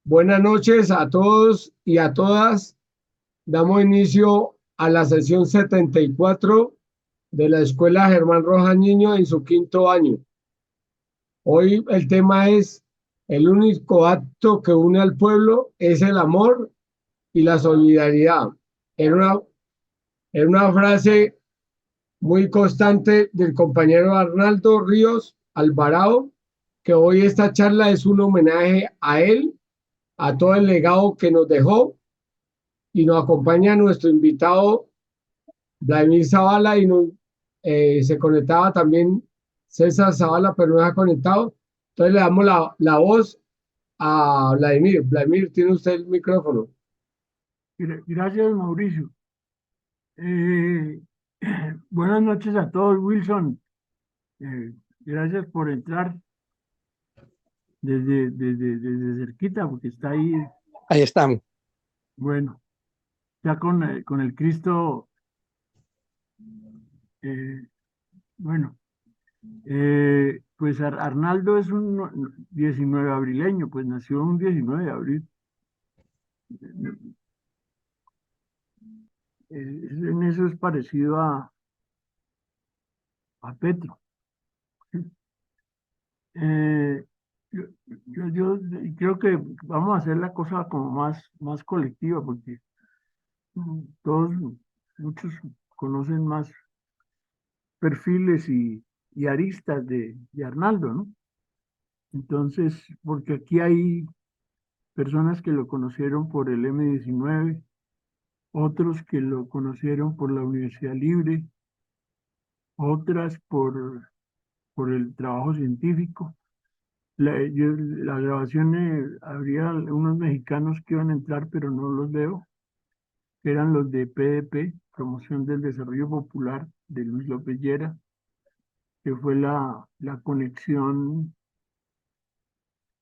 Buenas noches a todos y a todas. Damos inicio a la sesión 74 de la Escuela Germán Rojas Niño en su quinto año. Hoy el tema es: el único acto que une al pueblo es el amor y la solidaridad. Era una, era una frase muy constante del compañero Arnaldo Ríos Alvarado, que hoy esta charla es un homenaje a él, a todo el legado que nos dejó, y nos acompaña nuestro invitado Vladimir Zavala, y se conectaba también César Zavala, pero no se ha conectado. Entonces le damos la voz a Vladimir. Vladimir, tiene usted el micrófono. Gracias, Mauricio. Eh, Buenas noches a todos, Wilson. Eh, Gracias por entrar desde cerquita, porque está ahí. Ahí estamos. Bueno, ya con el Cristo. eh, bueno, pues Arnaldo es un 19 abrileño, pues nació un 19 de abril. En eso es parecido a Petro. Eh, yo, yo creo que vamos a hacer la cosa como más colectiva, porque todos, muchos conocen más perfiles y aristas de Arnaldo, ¿no? Entonces, porque aquí hay personas que lo conocieron por el M19, otros que lo conocieron por la Universidad Libre, otras por el trabajo científico. La grabación, habría unos mexicanos que iban a entrar, pero no los veo, que eran los de PDP, Promoción del Desarrollo Popular, de Luis López Llera, que fue la conexión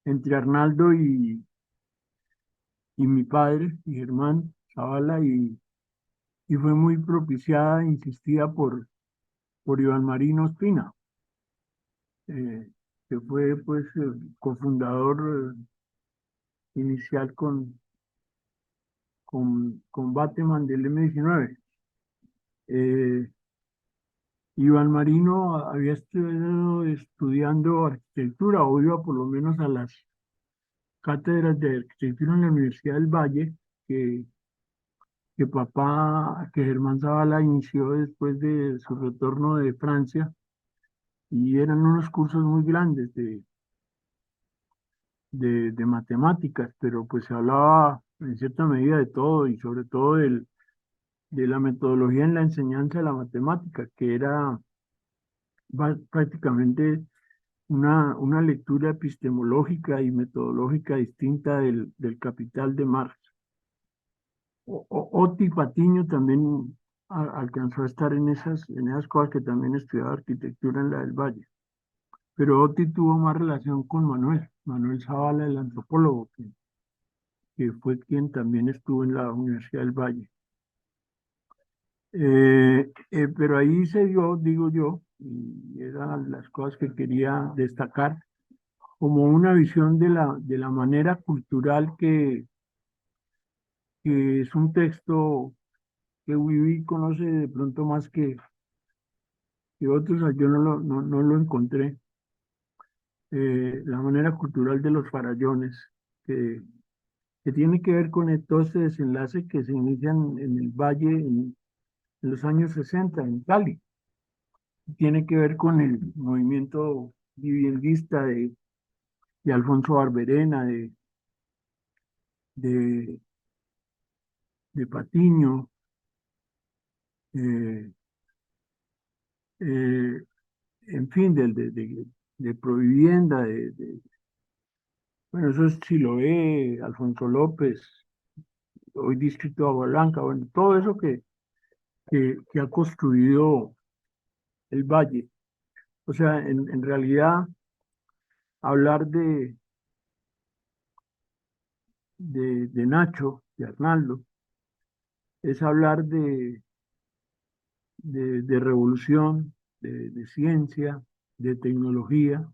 entre Arnaldo y mi padre, y Germán Zavala, y fue muy propiciada, insistida por Iván Marino Ospina, eh, que fue pues cofundador inicial con Bateman del M19. Eh, Iván Marino había estado estudiando arquitectura, o iba por lo menos a las cátedras de arquitectura en la Universidad del Valle, que, que Germán Zavala inició después de su retorno de Francia, y eran unos cursos muy grandes de matemáticas, pero pues se hablaba en cierta medida de todo, y sobre todo de la metodología en la enseñanza de la matemática, que era prácticamente una lectura epistemológica y metodológica distinta del Capital de Marx. Oti Patiño también alcanzó a estar en esas cosas, que también estudiaba arquitectura en la del Valle. Pero Oti tuvo más relación con Manuel Zavala, el antropólogo, que fue quien también estuvo en la Universidad del Valle. Pero ahí se dio, digo yo, y eran las cosas que quería destacar, como una visión de la manera cultural, que es un texto que Wibi conoce de pronto más que otros. Yo no lo encontré. La manera cultural de los farallones, que tiene que ver con todo este desenlace que se inician en el Valle en los años 60 en Cali. Tiene que ver con el movimiento viviendista de Alfonso Barberena, de, de Patiño, eh, eh, en fin, de Provivienda, bueno, eso es Chiloé, Alfonso López, hoy Distrito de Agua Blanca, bueno, todo eso que ha construido el Valle. O sea, en realidad, hablar de Nacho, de Arnaldo, es hablar de revolución, de ciencia, de tecnología,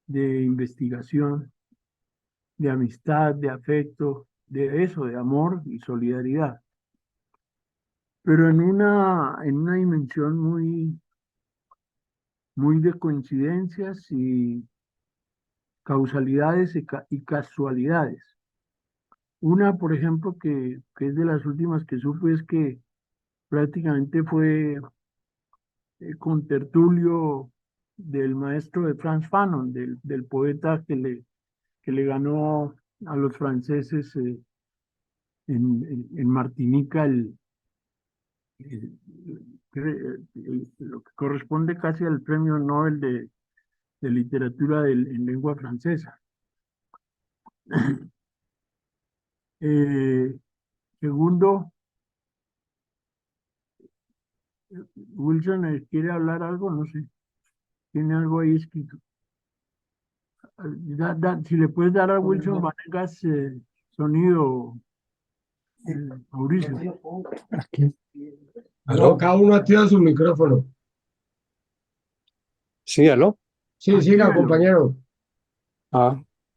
de investigación, de amistad, de afecto, de eso, de amor y solidaridad. Pero en una dimensión muy de coincidencias y causalidades y casualidades. Una, por ejemplo, que es de las últimas que supe, es que prácticamente fue contertulio del maestro de Frantz Fanon, del poeta que le ganó a los franceses en Martinica lo que corresponde casi al premio Nobel de literatura en lengua francesa. Eh, segundo, Wilson quiere hablar algo, no sé, tiene algo ahí escrito. Si le puedes dar a Wilson Vanegas sonido, Mauricio. Aquí. No, cada uno activa su micrófono. Sí, aló. Sí, siga, Actívelo. compañero.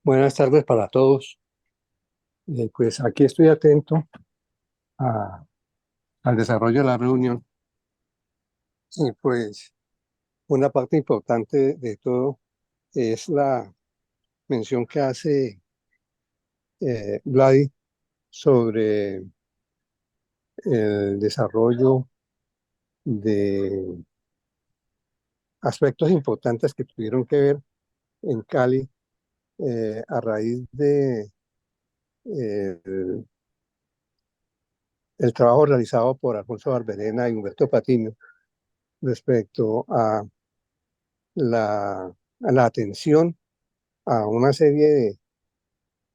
Buenas tardes para todos. Pues aquí estoy atento al desarrollo de la reunión. Y pues una parte importante de todo es la mención que hace Vladi sobre el desarrollo de aspectos importantes que tuvieron que ver en Cali a raíz de el trabajo realizado por Alfonso Barberena y Humberto Patiño respecto a la atención a una serie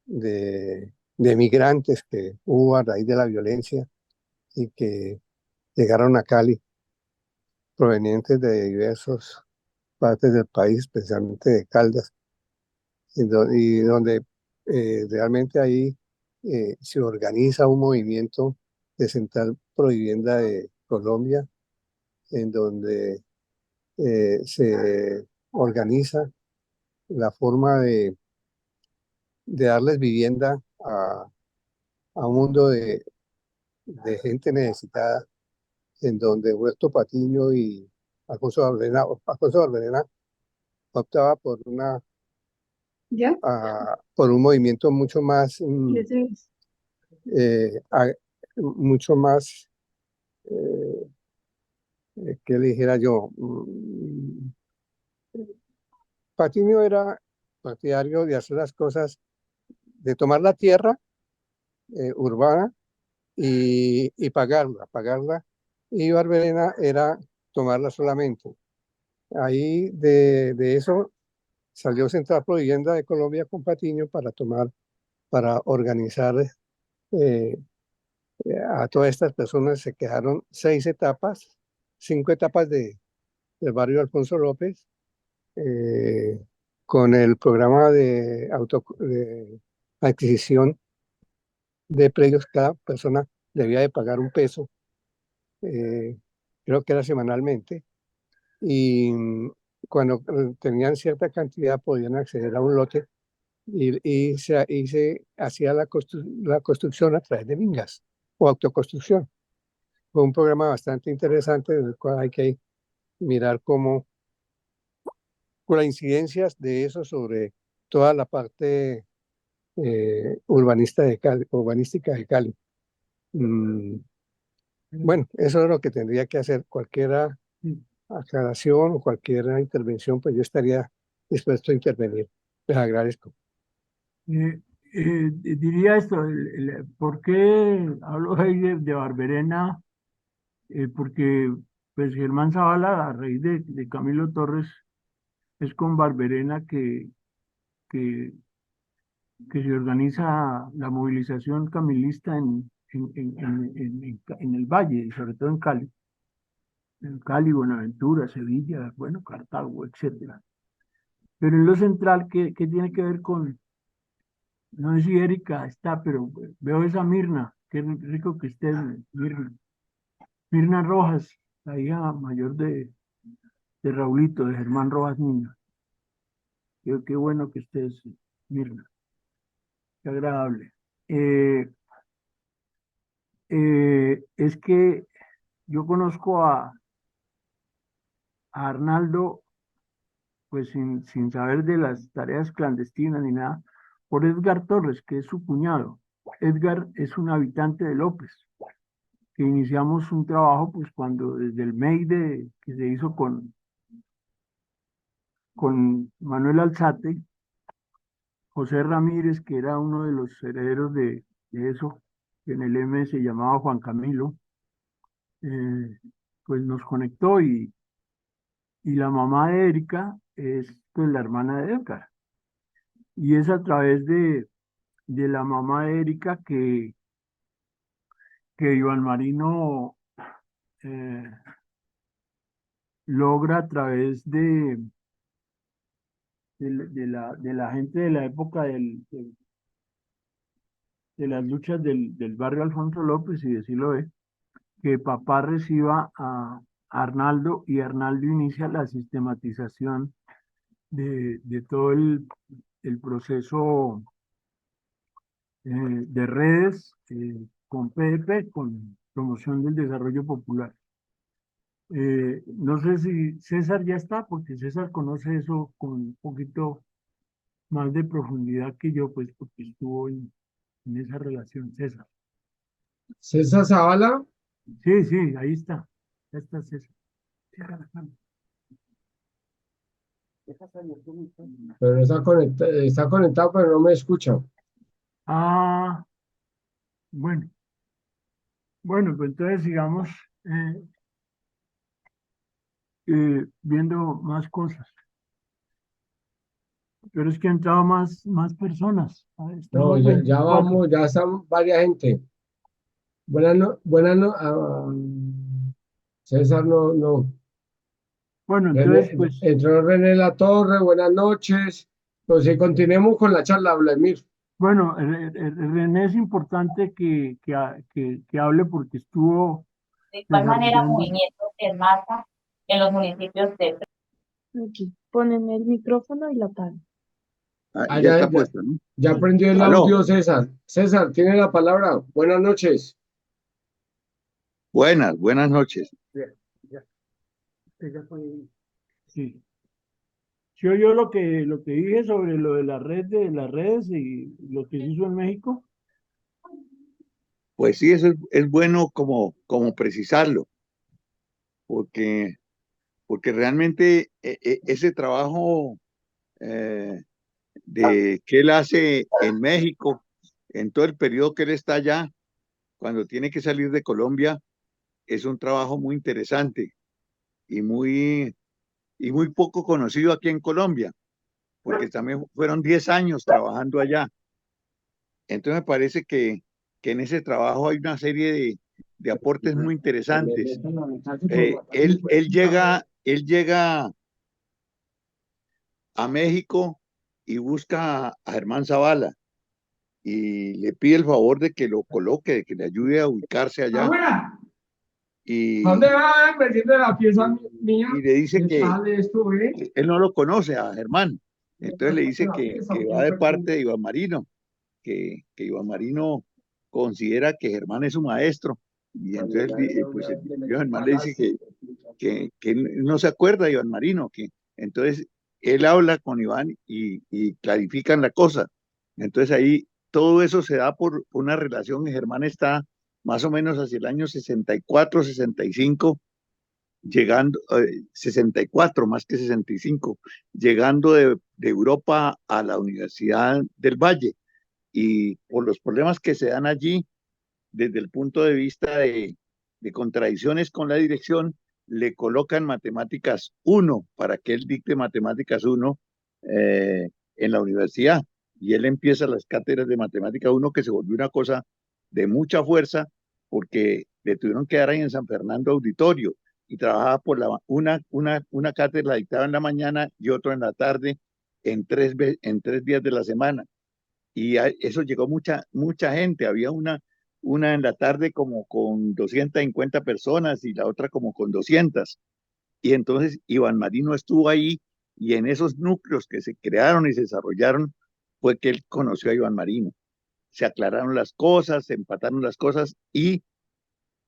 de migrantes que hubo a raíz de la violencia y que llegaron a Cali provenientes de diversas partes del país, especialmente de Caldas, y donde realmente ahí se organiza un movimiento de Central Provivienda de Colombia, en donde se organiza la forma de darles vivienda a un mundo de gente necesitada, en donde Huerto Patiño y Alfonso Barberena optaba por ¿Ya? por un movimiento mucho más, mucho más, eh, ¿qué le dijera yo? Patiño era partidario de hacer las cosas, de tomar la tierra urbana y pagarla, y Barberena era tomarla solamente. Ahí de eso salió Central Provivienda de Colombia con Patiño para organizar eh, a todas estas personas. Se quedaron 6 etapas, 5 etapas del barrio Alfonso López, eh, con el programa de adquisición de predios. Cada persona debía de pagar un 1 peso, eh, creo que era semanalmente, y cuando tenían cierta cantidad podían acceder a un lote y se hacía la construcción a través de mingas o autoconstrucción. Fue un programa bastante interesante en el cual hay que mirar cómo, con las incidencias de eso sobre toda la parte urbanística de Cali. Bueno, eso es lo que tendría que hacer. Cualquier aclaración o cualquier intervención, pues yo estaría dispuesto a intervenir. Les agradezco. Diría esto, ¿por qué hablo ahí de Barberena? Porque pues Germán Zavala, a raíz de Camilo Torres, es con Barberena que, que se organiza la movilización camilista en el Valle, y sobre todo en Cali, Buenaventura, Sevilla, bueno, Cartago, etcétera. Pero en lo central, ¿qué tiene que ver con, no sé si Erika está, pero veo esa Mirna, qué rico que esté Mirna. Mirna Rojas, la hija mayor de Raulito, de Germán Rojas Niño. Qué bueno que estés, Mirna. qué agradable. Es que yo conozco a Arnaldo, pues sin saber de las tareas clandestinas ni nada, por Edgar Torres, que es su cuñado. Edgar es un habitante de López, que iniciamos un trabajo, pues cuando desde el MEI que se hizo con Manuel Alzate, José Ramírez, que era uno de los herederos de eso, que en el M se llamaba Juan Camilo, eh, pues nos conectó y la mamá de Erika es pues la hermana de Edgar. Y es a través de la mamá de Erika que Iván Marino eh, logra a través de la gente de la época de las luchas del barrio Alfonso López y de Siloé, que papá reciba a Arnaldo y Arnaldo inicia la sistematización de todo el proceso de redes con PDP, con promoción del desarrollo popular. No sé si César ya está, porque César conoce eso con un poquito más de profundidad que yo, pues porque estuvo en esa relación, César. César Zavala, Sí, sí, ahí está. Ya está César. Cierra la cámara. Deja salir tu micrófono. pero está conectado, pero no me escucha. Ah, bueno. Bueno, pues entonces sigamos eh, viendo más cosas. Pero es que han entrado más personas. A ver, No, estamos ya 24. vamos, ya están varias gente. Buenas no, César no. Bueno, entonces, René, pues, entró René La Torre, buenas noches. Pues si continuemos con la charla, Vladimir. bueno, René es importante que hable porque estuvo De igual manera, desarrollando. movimientos en masa en los municipios de Aquí ponen el micrófono y la apagan. Ah, Ya está puesto, ¿no? ya aprendió el Aló, audio, César. César, tiene la palabra. Buenas noches. buenas noches. Sí. ¿Sí oyó lo que dije sobre lo de la red de las redes y lo que se hizo en México? Pues sí, eso es bueno como precisarlo, porque, porque realmente ese trabajo que él hace en México, en todo el periodo que él está allá, cuando tiene que salir de Colombia, es un trabajo muy interesante y muy poco conocido aquí en Colombia, porque también fueron 10 años trabajando allá. Entonces me parece que en ese trabajo hay una serie de aportes muy interesantes. Él llega a México y busca a Germán Zavala y le pide el favor de que lo coloque, de que le ayude a ubicarse allá. Abuela, ¿a Y, dónde va metiendo la pieza mía? y le dice ¿Qué que sale esto, él no lo conoce a Germán. Entonces le dice que va de parte de Iván Marino, que Iván Marino considera que Germán es su maestro. Y entonces pues el tío Germán le dice que él no se acuerda de Iván Marino, que entonces él habla con Iván y clarifican la cosa. Entonces ahí todo eso se da por una relación. Germán está más o menos hacia el año 64, 65, llegando, 64 más que 65, llegando de Europa a la Universidad del Valle. Y por los problemas que se dan allí, desde el punto de vista de contradicciones con la dirección, le colocan matemáticas 1 para que él dicte matemáticas 1 en la universidad. Y él empieza las cátedras de matemática 1, que se volvió una cosa de mucha fuerza, porque le tuvieron que dar ahí en San Fernando auditorio y trabajaba por una cátedra la dictaba en la mañana y otra en la tarde, en 3 días de la semana. Y eso llegó mucha gente. Había una en la tarde como con 250 personas y la otra como con 200. Y entonces Iván Marino estuvo ahí y en esos núcleos que se crearon y se desarrollaron fue que él conoció a Iván Marino. se aclararon las cosas, se empataron las cosas y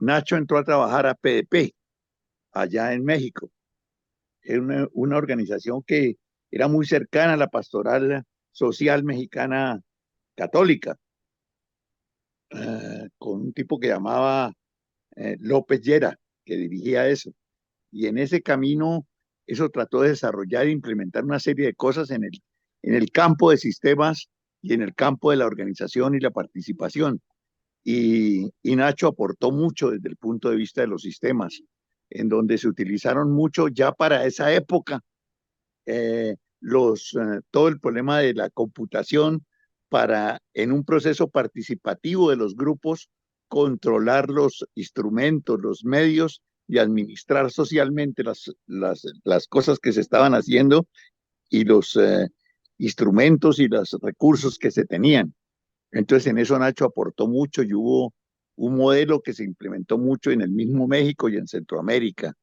Nacho entró a trabajar a PDP allá en México. Era una organización que era muy cercana a la pastoral social mexicana católica, con un tipo que llamaba López Llera, que dirigía eso. Y en ese camino, eso trató de desarrollar e implementar una serie de cosas en el campo de sistemas y en el campo de la organización y la participación. Y Nacho aportó mucho desde el punto de vista de los sistemas, en donde se utilizaron mucho ya para esa época todo el problema de la computación para, en un proceso participativo de los grupos, controlar los instrumentos, los medios y administrar socialmente las cosas que se estaban haciendo y los instrumentos y los recursos que se tenían. Entonces en eso Nacho aportó mucho y hubo un modelo que se implementó mucho en el mismo México y en Centroamérica.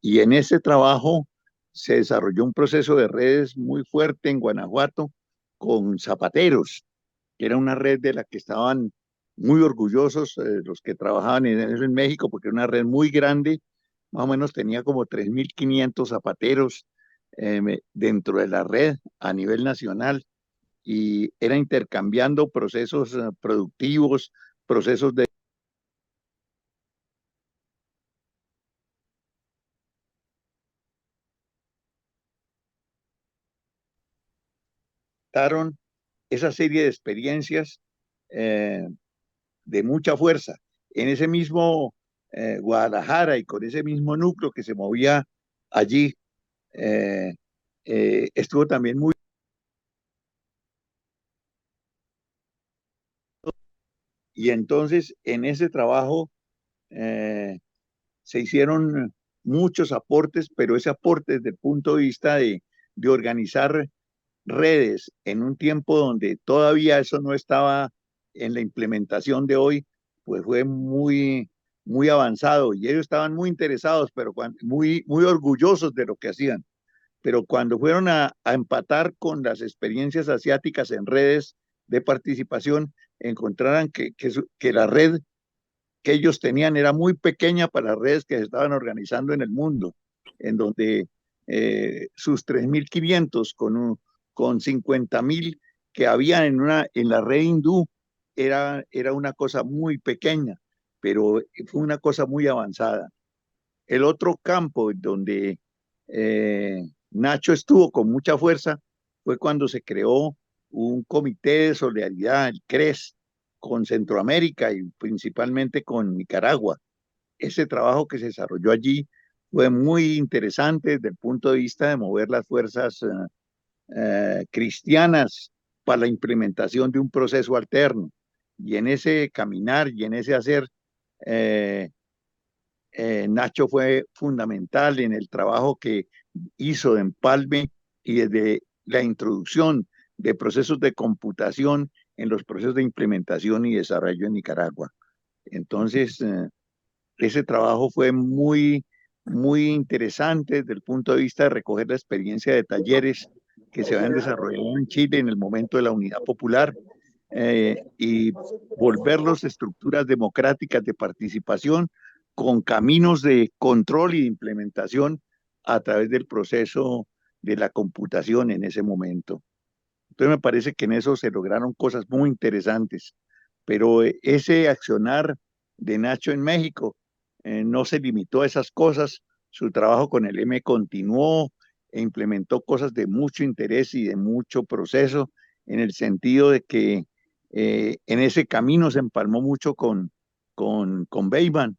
Y en ese trabajo se desarrolló un proceso de redes muy fuerte en Guanajuato con zapateros, que era una red de la que estaban muy orgullosos los que trabajaban en eso en México, porque era una red muy grande, más o menos tenía como 3.500 zapateros dentro de la red a nivel nacional y era intercambiando procesos productivos, procesos de esa serie de experiencias eh, de mucha fuerza. En ese mismo Guadalajara y con ese mismo núcleo que se movía allí, eh, estuvo también muy... Y entonces en ese trabajo eh, se hicieron muchos aportes, pero ese aporte desde el punto de vista de organizar redes en un tiempo donde todavía eso no estaba en la implementación de hoy, pues fue muy avanzado y ellos estaban muy interesados, pero muy orgullosos de lo que hacían. Pero cuando fueron a empatar con las experiencias asiáticas en redes de participación, encontraron que la red que ellos tenían era muy pequeña para las redes que se estaban organizando en el mundo, en donde sus 3.500 con 50.000 que había en la red hindú era una cosa muy pequeña, pero fue una cosa muy avanzada. El otro campo donde Nacho estuvo con mucha fuerza fue cuando se creó un comité de solidaridad, el CRES, con Centroamérica y principalmente con Nicaragua. Ese trabajo que se desarrolló allí fue muy interesante desde el punto de vista de mover las fuerzas cristianas para la implementación de un proceso alterno. Y en ese caminar y en ese hacer, eh, Nacho fue fundamental en el trabajo que hizo de empalme y desde la introducción de procesos de computación en los procesos de implementación y desarrollo en Nicaragua. Entonces, ese trabajo fue muy interesante desde el punto de vista de recoger la experiencia de talleres que se habían desarrollado en Chile en el momento de la Unidad Popular y volverlos estructuras democráticas de participación con caminos de control y de implementación a través del proceso de la computación en ese momento. Entonces me parece que en eso se lograron cosas muy interesantes, pero ese accionar de Nacho en México no se limitó a esas cosas, su trabajo con el M continuó e implementó cosas de mucho interés y de mucho proceso, en el sentido de que en ese camino se empalmó mucho con Beiban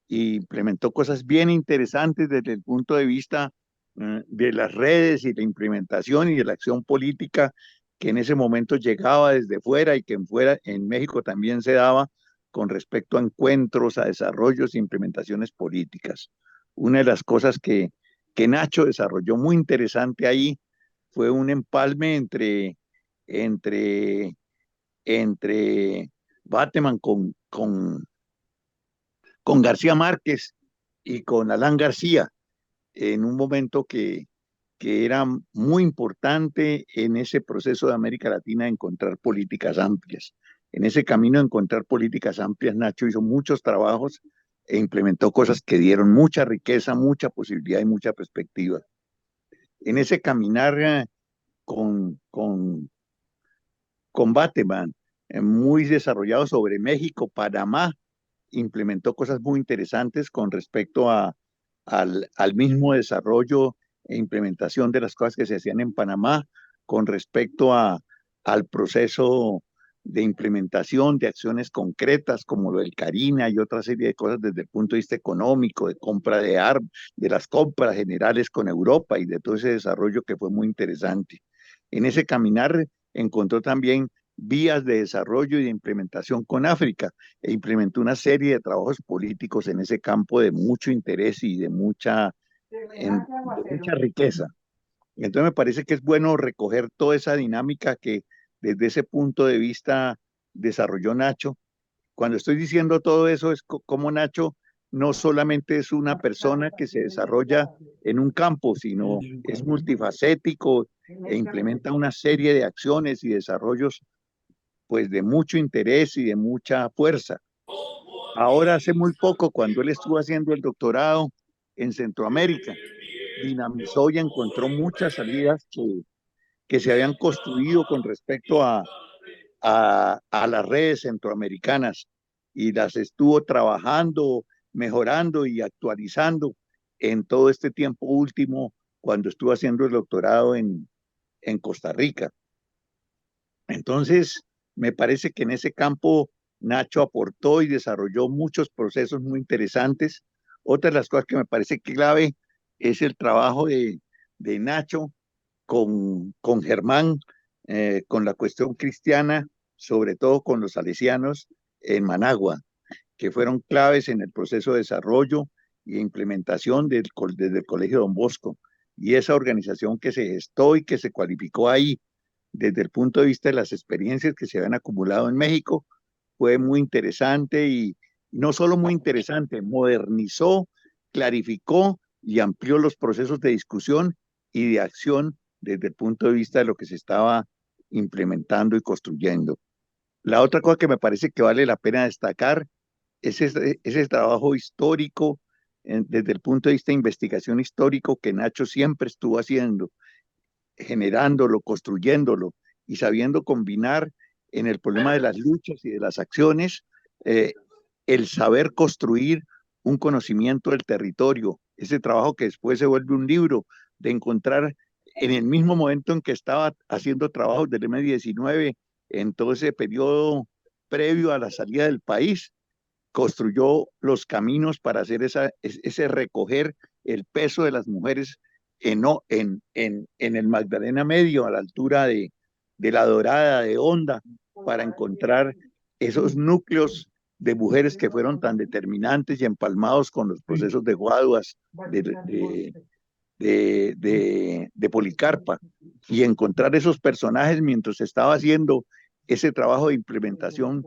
y implementó cosas bien interesantes desde el punto de vista de las redes y la implementación y de la acción política que en ese momento llegaba desde fuera y que en México también se daba con respecto a encuentros, a desarrollos e implementaciones políticas. Una de las cosas que Nacho desarrolló muy interesante ahí fue un empalme entre, entre Bateman con García Márquez y con Alan García en un momento que era muy importante en ese proceso de América Latina encontrar políticas amplias. En ese camino de encontrar políticas amplias, Nacho hizo muchos trabajos e implementó cosas que dieron mucha riqueza, mucha posibilidad y mucha perspectiva. En ese caminar con Bateman, muy desarrollado sobre México, Panamá, implementó cosas muy interesantes con respecto al mismo desarrollo e implementación de las cosas que se hacían en Panamá, con respecto al proceso de implementación de acciones concretas como lo del Carina y otra serie de cosas desde el punto de vista económico, de compra de armas, de las compras generales con Europa y de todo ese desarrollo que fue muy interesante. En ese caminar encontró también vías de desarrollo y de implementación con África e implementó una serie de trabajos políticos en ese campo de mucho interés y de mucha riqueza. Entonces me parece que es bueno recoger toda esa dinámica que desde ese punto de vista desarrolló Nacho. Cuando estoy diciendo todo eso es como Nacho no solamente es una persona que se desarrolla en un campo, sino es multifacético e implementa una serie de acciones y desarrollos pues de mucho interés y de mucha fuerza. Ahora hace muy poco, cuando él estuvo haciendo el doctorado en Centroamérica, dinamizó y encontró muchas salidas que se habían construido con respecto a las redes centroamericanas y las estuvo trabajando, mejorando y actualizando en todo este tiempo último cuando estuvo haciendo el doctorado en Costa Rica. Entonces, me parece que en ese campo Nacho aportó y desarrolló muchos procesos muy interesantes. Otra de las cosas que me parece clave es el trabajo de Nacho con Germán, con la cuestión cristiana, sobre todo con los salesianos en Managua, que fueron claves en el proceso de desarrollo y implementación desde el Colegio Don Bosco. Y esa organización que se gestó y que se cualificó ahí desde el punto de vista de las experiencias que se habían acumulado en México, fue muy interesante y no solo muy interesante, modernizó, clarificó y amplió los procesos de discusión y de acción desde el punto de vista de lo que se estaba implementando y construyendo. La otra cosa que me parece que vale la pena destacar es ese trabajo histórico desde el punto de vista de investigación histórico que Nacho siempre estuvo haciendo, generándolo, construyéndolo y sabiendo combinar en el problema de las luchas y de las acciones, eh, el saber construir un conocimiento del territorio, ese trabajo que después se vuelve un libro, de encontrar en el mismo momento en que estaba haciendo trabajos del M-19, en todo ese periodo previo a la salida del país, construyó los caminos para hacer ese recoger el peso de las mujeres en el Magdalena Medio, a la altura de La Dorada, de Honda, para encontrar esos núcleos de mujeres que fueron tan determinantes y empalmados con los procesos de Guaduas, de Policarpa, y encontrar esos personajes mientras estaba haciendo ese trabajo de implementación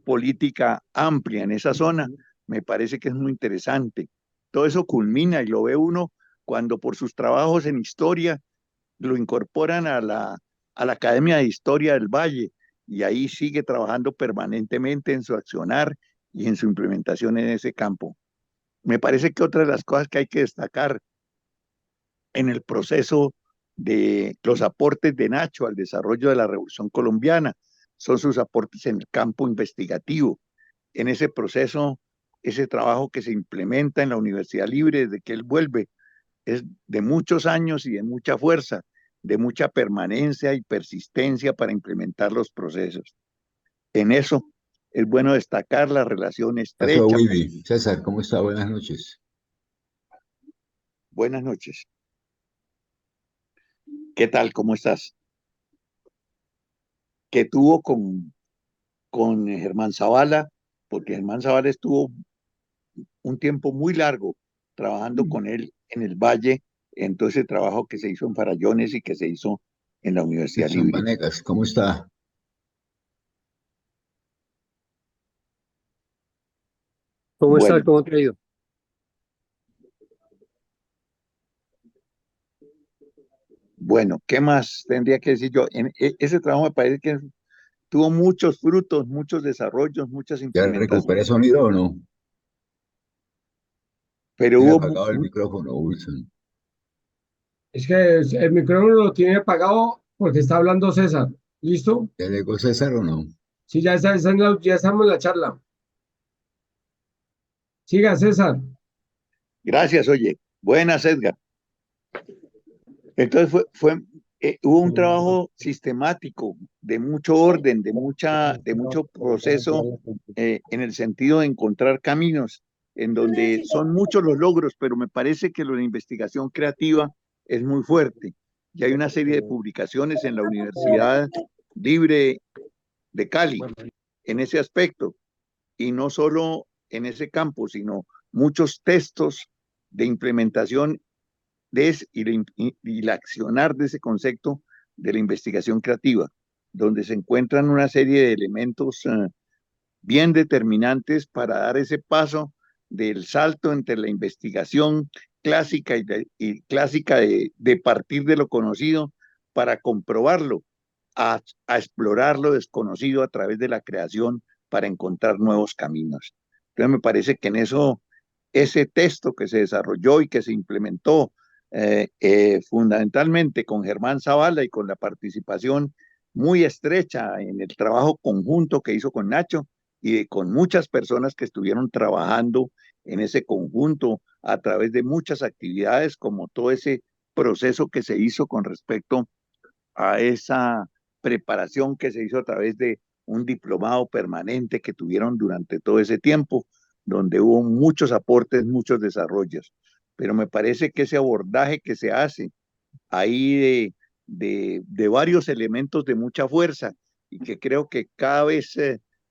política amplia en esa zona, me parece que es muy interesante. Todo eso culmina y lo ve uno cuando por sus trabajos en historia lo incorporan a la Academia de Historia del Valle y ahí sigue trabajando permanentemente en su accionar y en su implementación en ese campo. Me parece que otra de las cosas que hay que destacar en el proceso de los aportes de Nacho al desarrollo de la Revolución Colombiana son sus aportes en el campo investigativo. En ese proceso, ese trabajo que se implementa en la Universidad Libre desde que él vuelve es de muchos años y de mucha fuerza, de mucha permanencia y persistencia para implementar los procesos. En eso es bueno destacar la relación Pasó, estrecha. Willy. César, ¿cómo está? Buenas noches. Buenas noches. ¿Qué tal? ¿Cómo estás? Que tuvo con Germán Zavala, porque Germán Zavala estuvo un tiempo muy largo trabajando con él en el Valle, en todo ese trabajo que se hizo en Farallones y que se hizo en la Universidad Nelson Libre. Vanegas, ¿cómo está? ¿Cómo Bueno, estás? ¿Cómo te ha ido? bueno, ¿qué más tendría que decir yo? Ese trabajo me parece que es tuvo muchos frutos, muchos desarrollos, muchas ¿Ya recuperé implementaciones, sonido o no? pero Tiene hubo apagado el micrófono, Wilson. Es que el micrófono lo tiene apagado porque está hablando César. ¿Listo? ¿Ya llegó César o no? Sí, ya estamos en la charla. Siga, César. gracias, oye, buenas, Edgar. Entonces hubo un trabajo sistemático, de mucho orden, de mucho proceso, en el sentido de encontrar caminos, en donde son muchos los logros, pero me parece que la investigación creativa es muy fuerte. Y hay una serie de publicaciones en la Universidad Libre de Cali en ese aspecto, y no solo en ese campo, sino muchos textos de implementación y el accionar de ese concepto de la investigación creativa, donde se encuentran una serie de elementos bien determinantes para dar ese paso del salto entre la investigación clásica y clásica de partir de lo conocido para comprobarlo, a explorar lo desconocido a través de la creación para encontrar nuevos caminos. Entonces me parece que en eso, ese texto que se desarrolló y que se implementó fundamentalmente con Germán Zavala y con la participación muy estrecha en el trabajo conjunto que hizo con Nacho y con muchas personas que estuvieron trabajando en ese conjunto a través de muchas actividades, como todo ese proceso que se hizo con respecto a esa preparación que se hizo a través de un diplomado permanente que tuvieron durante todo ese tiempo, donde hubo muchos aportes, muchos desarrollos. Pero me parece que ese abordaje que se hace ahí de varios elementos de mucha fuerza y que creo que cada vez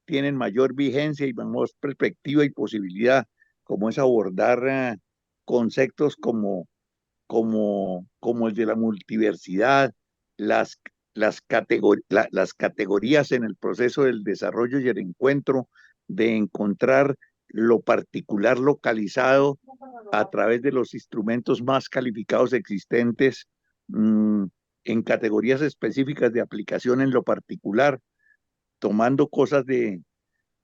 tienen mayor vigencia y más perspectiva y posibilidad, como es abordar conceptos como el de la multiversidad, las, las categorías en el proceso del desarrollo y el encuentro, de encontrar lo particular localizado a través de los instrumentos más calificados existentes, mmm, en categorías específicas de aplicación en lo particular, tomando cosas de,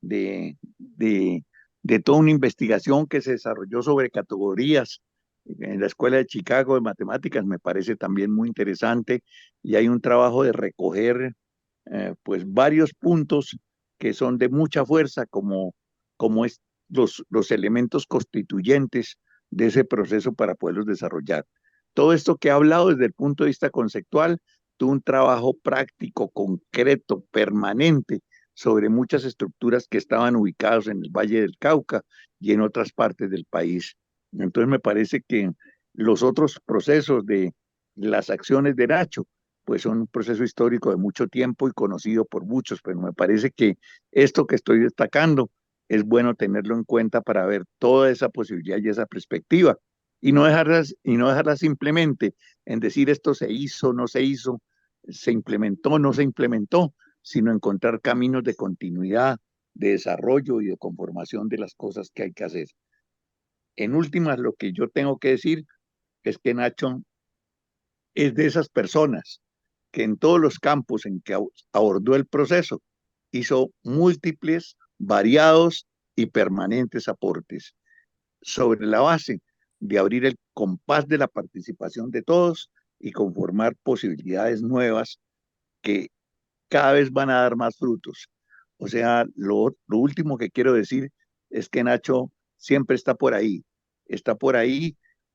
de toda una investigación que se desarrolló sobre categorías en la Escuela de Chicago de Matemáticas, me parece también muy interesante, y hay un trabajo de recoger pues varios puntos que son de mucha fuerza, como es los elementos constituyentes de ese proceso para poderlos desarrollar. Todo esto que he hablado desde el punto de vista conceptual, tuvo un trabajo práctico, concreto, permanente, sobre muchas estructuras que estaban ubicadas en el Valle del Cauca y en otras partes del país. Entonces me parece que los otros procesos de las acciones de Nacho, pues son un proceso histórico de mucho tiempo y conocido por muchos, pero me parece que esto que estoy destacando es bueno tenerlo en cuenta para ver toda esa posibilidad y esa perspectiva y no dejarlas simplemente en decir esto se hizo, no se hizo, se implementó, no se implementó, sino encontrar caminos de continuidad, de desarrollo y de conformación de las cosas que hay que hacer. En últimas, lo que yo tengo que decir es que Nacho es de esas personas que en todos los campos en que abordó el proceso hizo múltiples, variados y permanentes aportes sobre la base de abrir el compás de la participación de todos y conformar posibilidades nuevas que cada vez van a dar más frutos. O sea, lo último que quiero decir es que Nacho siempre está por ahí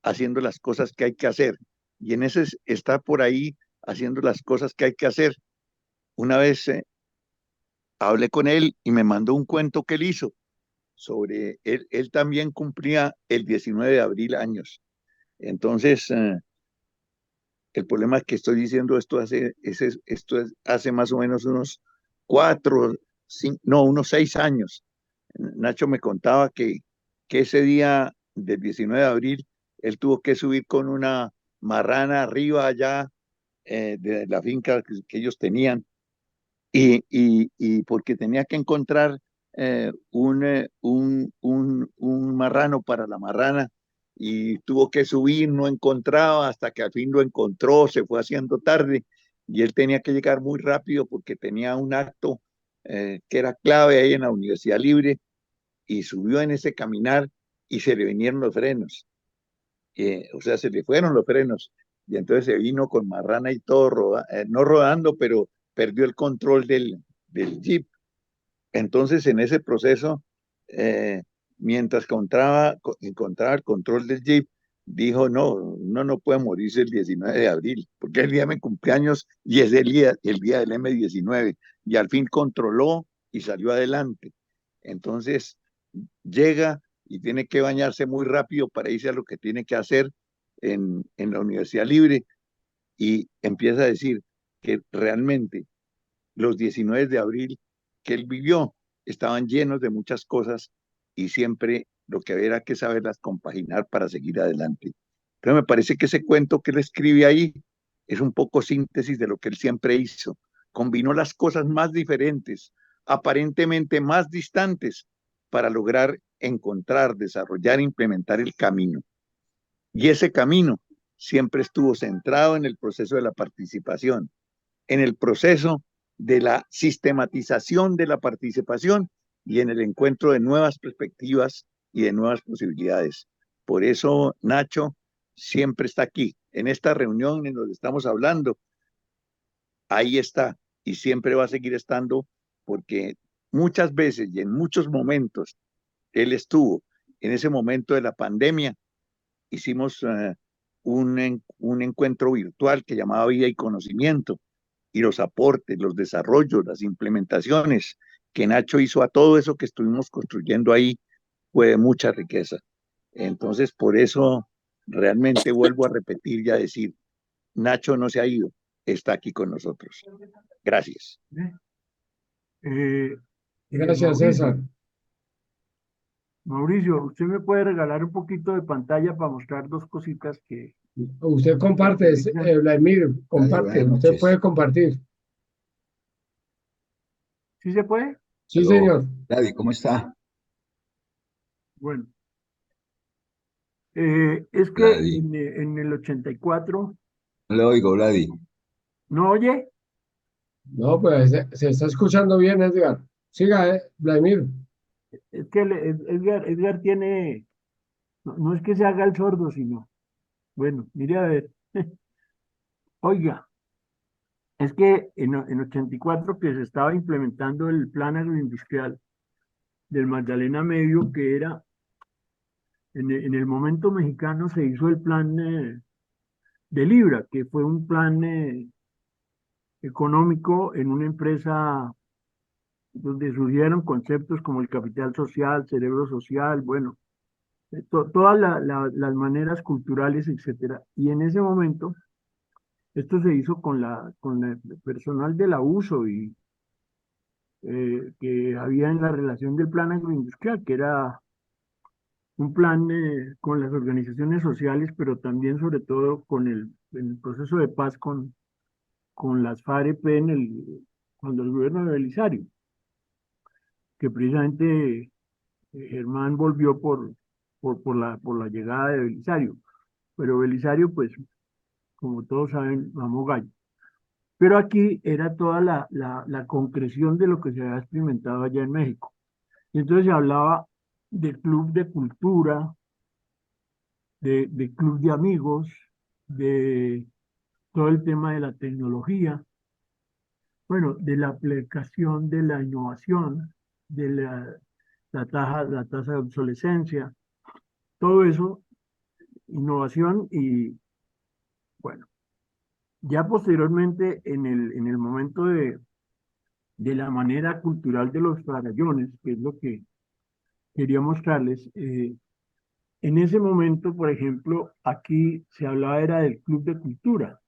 haciendo las cosas que hay que hacer. Y en ese está por ahí haciendo las cosas que hay que hacer. Una vez hablé con él y me mandó un cuento que él hizo sobre él también cumplía el 19 de abril años. Entonces, el problema es que estoy diciendo esto hace más o menos unos 6 años. Nacho me contaba que ese día del 19 de abril, él tuvo que subir con una marrana arriba allá de la finca que ellos tenían, y porque tenía que encontrar un marrano para la marrana, y tuvo que subir, no encontraba, hasta que al fin lo encontró, se fue haciendo tarde, y él tenía que llegar muy rápido porque tenía un acto que era clave ahí en la Universidad Libre, y subió en ese caminar y se le vinieron los frenos. O sea, se le fueron los frenos y entonces se vino con marrana y todo, no rodando, pero perdió el control del jeep. Entonces, en ese proceso, eh, mientras encontraba el control del jeep, dijo, no, uno no puede morirse el 19 de abril, porque es el día de mi cumpleaños y es el día del M19. Y al fin controló y salió adelante. Entonces, llega y tiene que bañarse muy rápido para irse a lo que tiene que hacer en la Universidad Libre, y empieza a decir que realmente los 19 de abril que él vivió estaban llenos de muchas cosas, y siempre lo que había era que saberlas compaginar para seguir adelante. Pero me parece que ese cuento que él escribe ahí es un poco síntesis de lo que él siempre hizo. Combinó las cosas más diferentes, aparentemente más distantes, para lograr encontrar, desarrollar e implementar el camino. Y ese camino siempre estuvo centrado en el proceso de la participación, en el proceso de la sistematización de la participación y en el encuentro de nuevas perspectivas y de nuevas posibilidades. Por eso Nacho siempre está aquí, en esta reunión en donde estamos hablando, ahí está y siempre va a seguir estando, porque muchas veces y en muchos momentos él estuvo. En ese momento de la pandemia hicimos un encuentro virtual que llamaba Vida y Conocimiento, y los aportes, los desarrollos, las implementaciones que Nacho hizo a todo eso que estuvimos construyendo ahí fue de mucha riqueza. Entonces, por eso realmente vuelvo a repetir y a decir, Nacho no se ha ido, está aquí con nosotros. Gracias. Eh, Gracias, César. Mauricio, ¿usted me puede regalar un poquito de pantalla para mostrar dos cositas que... Usted comparte, Vladimir, comparte. buenas Usted noches. puede compartir. ¿Sí se puede? Sí, Aló, señor. Gladys, ¿cómo está? Bueno, es que Gladys. en el 84, No le oigo, Gladys. ¿no oye? No, pues se está escuchando bien, Edgar. Siga, Vladimir. Es que Edgar tiene, no es que se haga el sordo, sino, bueno, mire a ver, oiga, es que en 84 que se estaba implementando el plan agroindustrial del Magdalena Medio, que era, en el momento mexicano se hizo el plan de Libra, que fue un plan económico en una empresa donde surgieron conceptos como el capital social, cerebro social, bueno, todas las maneras culturales, etcétera. Y en ese momento, esto se hizo con el personal de la USO y que había en la relación del plan agroindustrial, que era un plan con las organizaciones sociales, pero también sobre todo con el proceso de paz con las FARC-EP cuando el gobierno de Belisario, que precisamente Germán volvió por la llegada de Belisario. Pero Belisario, pues, como todos saben, mamó gallo. Pero aquí era toda la concreción de lo que se había experimentado allá en México. Y entonces se hablaba de club de cultura, de club de amigos, de todo el tema de la tecnología, bueno, de la aplicación de la innovación, de la tasa de obsolescencia, todo eso, innovación y, bueno, ya posteriormente en el momento de la manera cultural de los farallones, que es lo que quería mostrarles, en ese momento, por ejemplo, aquí se hablaba era del club de cultura,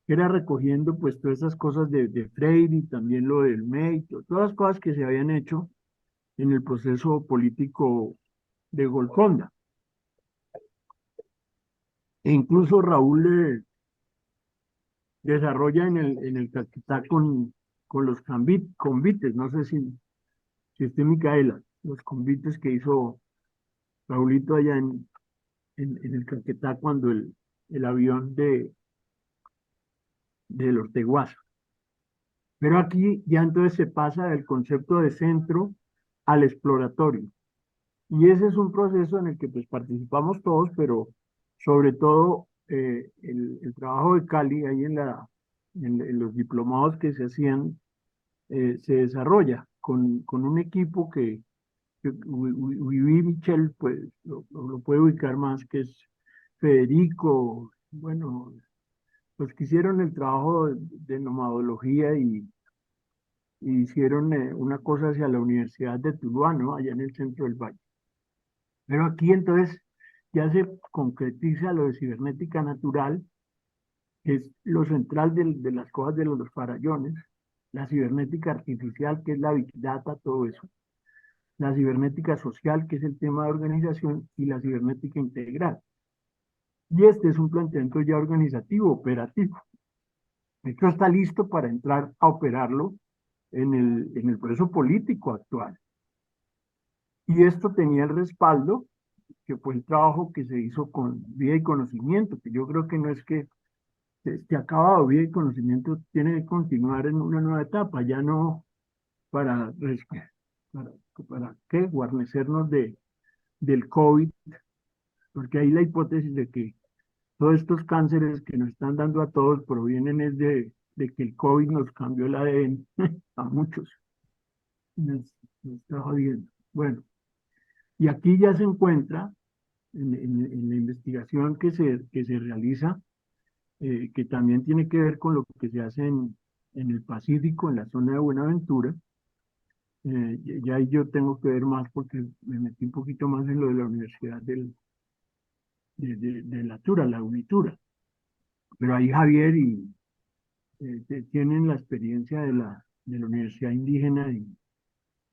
que era recogiendo pues todas esas cosas de Freire y también lo del MEI, todas las cosas que se habían hecho en el proceso político de Golconda. E incluso Raúl desarrolla en el Caquetá con los convites, no sé si esté Micaela, los convites que hizo Raulito allá en el Caquetá cuando el avión del Orteguaza. Pero aquí ya entonces se pasa del concepto de centro al exploratorio. Y ese es un proceso en el que pues participamos todos, pero sobre todo el trabajo de Cali ahí en los diplomados que se hacían se desarrolla con un equipo que Michel pues lo puede ubicar más, que es Federico, bueno, los que hicieron el trabajo de nomadología y hicieron una cosa hacia la Universidad de Tuluá, ¿no? Allá en el centro del valle. Pero aquí entonces ya se concretiza lo de cibernética natural, que es lo central de las cosas de los farallones, la cibernética artificial, que es la Big Data, todo eso, la cibernética social, que es el tema de organización, y la cibernética integral. Y este es un planteamiento ya organizativo, operativo. Esto está listo para entrar a operarlo en el proceso político actual. Y esto tenía el respaldo, que fue el trabajo que se hizo con Vida y Conocimiento, que yo creo que no es que esté acabado. Vida y Conocimiento tiene que continuar en una nueva etapa, ya no para, para, para ¿qué? Guarnecernos del COVID, porque hay la hipótesis de que todos estos cánceres que nos están dando a todos provienen es de que el COVID nos cambió el ADN a muchos. Nos está jodiendo. Bueno, y aquí ya se encuentra en la investigación que se realiza, que también tiene que ver con lo que se hace en el Pacífico, en la zona de Buenaventura. Ya ahí yo tengo que ver más porque me metí un poquito más en lo de la Universidad de la Tura, la Unitura. Pero ahí Javier tienen la experiencia de la Universidad Indígena y,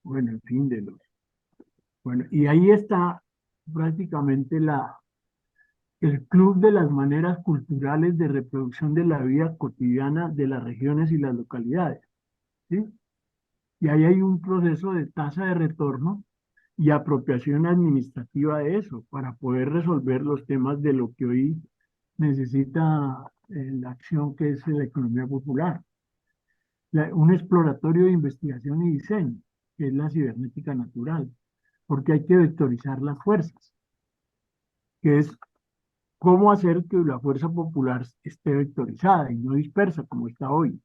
bueno, en fin, bueno, y ahí está prácticamente el club de las maneras culturales de reproducción de la vida cotidiana de las regiones y las localidades, ¿sí? Y ahí hay un proceso de tasa de retorno y apropiación administrativa de eso para poder resolver los temas de lo que hoy necesita la acción que es la economía popular. Un exploratorio de investigación y diseño, que es la cibernética natural, porque hay que vectorizar las fuerzas, que es cómo hacer que la fuerza popular esté vectorizada y no dispersa como está hoy.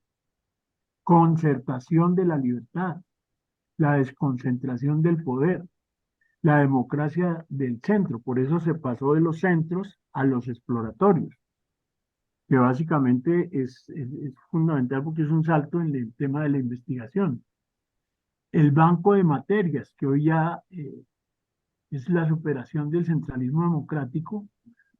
Concertación de la libertad, la desconcentración del poder, la democracia del centro. Por eso se pasó de los centros a los exploratorios, que básicamente es fundamental porque es un salto en el tema de la investigación. El banco de materias, que hoy ya es la superación del centralismo democrático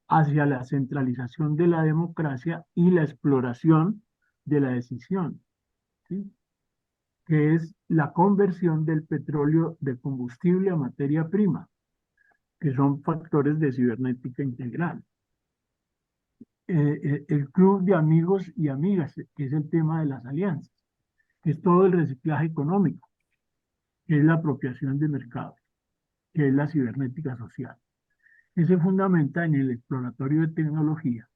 hacia la centralización de la democracia y la exploración de la decisión, ¿sí? Que es la conversión del petróleo de combustible a materia prima, que son factores de cibernética integral. El club de amigos y amigas, que es el tema de las alianzas, que es todo el reciclaje económico, que es la apropiación de mercados, que es la cibernética social. Se fundamenta en el exploratorio de tecnología.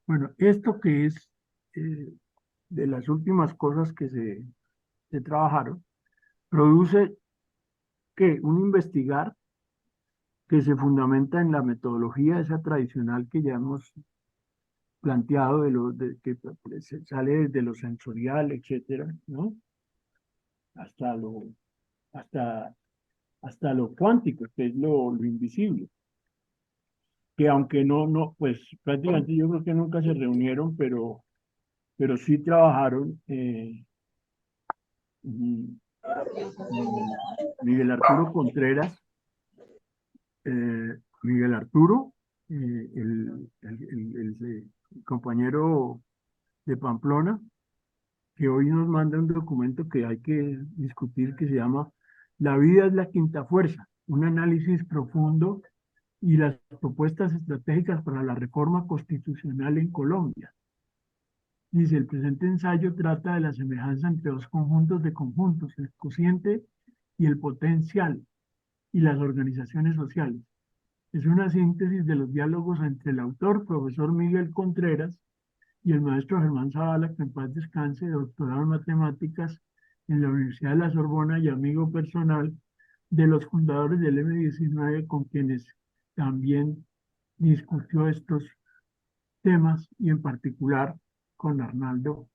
Bueno, esto que es de las últimas cosas que se trabajaron, produce que un investigar que se fundamenta en la metodología esa tradicional que ya hemos planteado, que sale desde lo sensorial, etcétera, ¿no? Hasta hasta lo cuántico, que es lo invisible. Que aunque pues prácticamente yo creo que nunca se reunieron, pero sí trabajaron Miguel Arturo Contreras, Miguel Arturo, el compañero de Pamplona, que hoy nos manda un documento que hay que discutir que se llama La vida es la quinta fuerza, un análisis profundo y las propuestas estratégicas para la reforma constitucional en Colombia. Dice, el presente ensayo trata de la semejanza entre dos conjuntos de conjuntos, el cociente y el potencial, y las organizaciones sociales. Es una síntesis de los diálogos entre el autor, profesor Miguel Contreras, y el maestro Germán Zavala, que en paz descanse, doctorado en matemáticas en la Universidad de la Sorbona y amigo personal de los fundadores del M19, con quienes también discutió estos temas y en particular con Arnaldo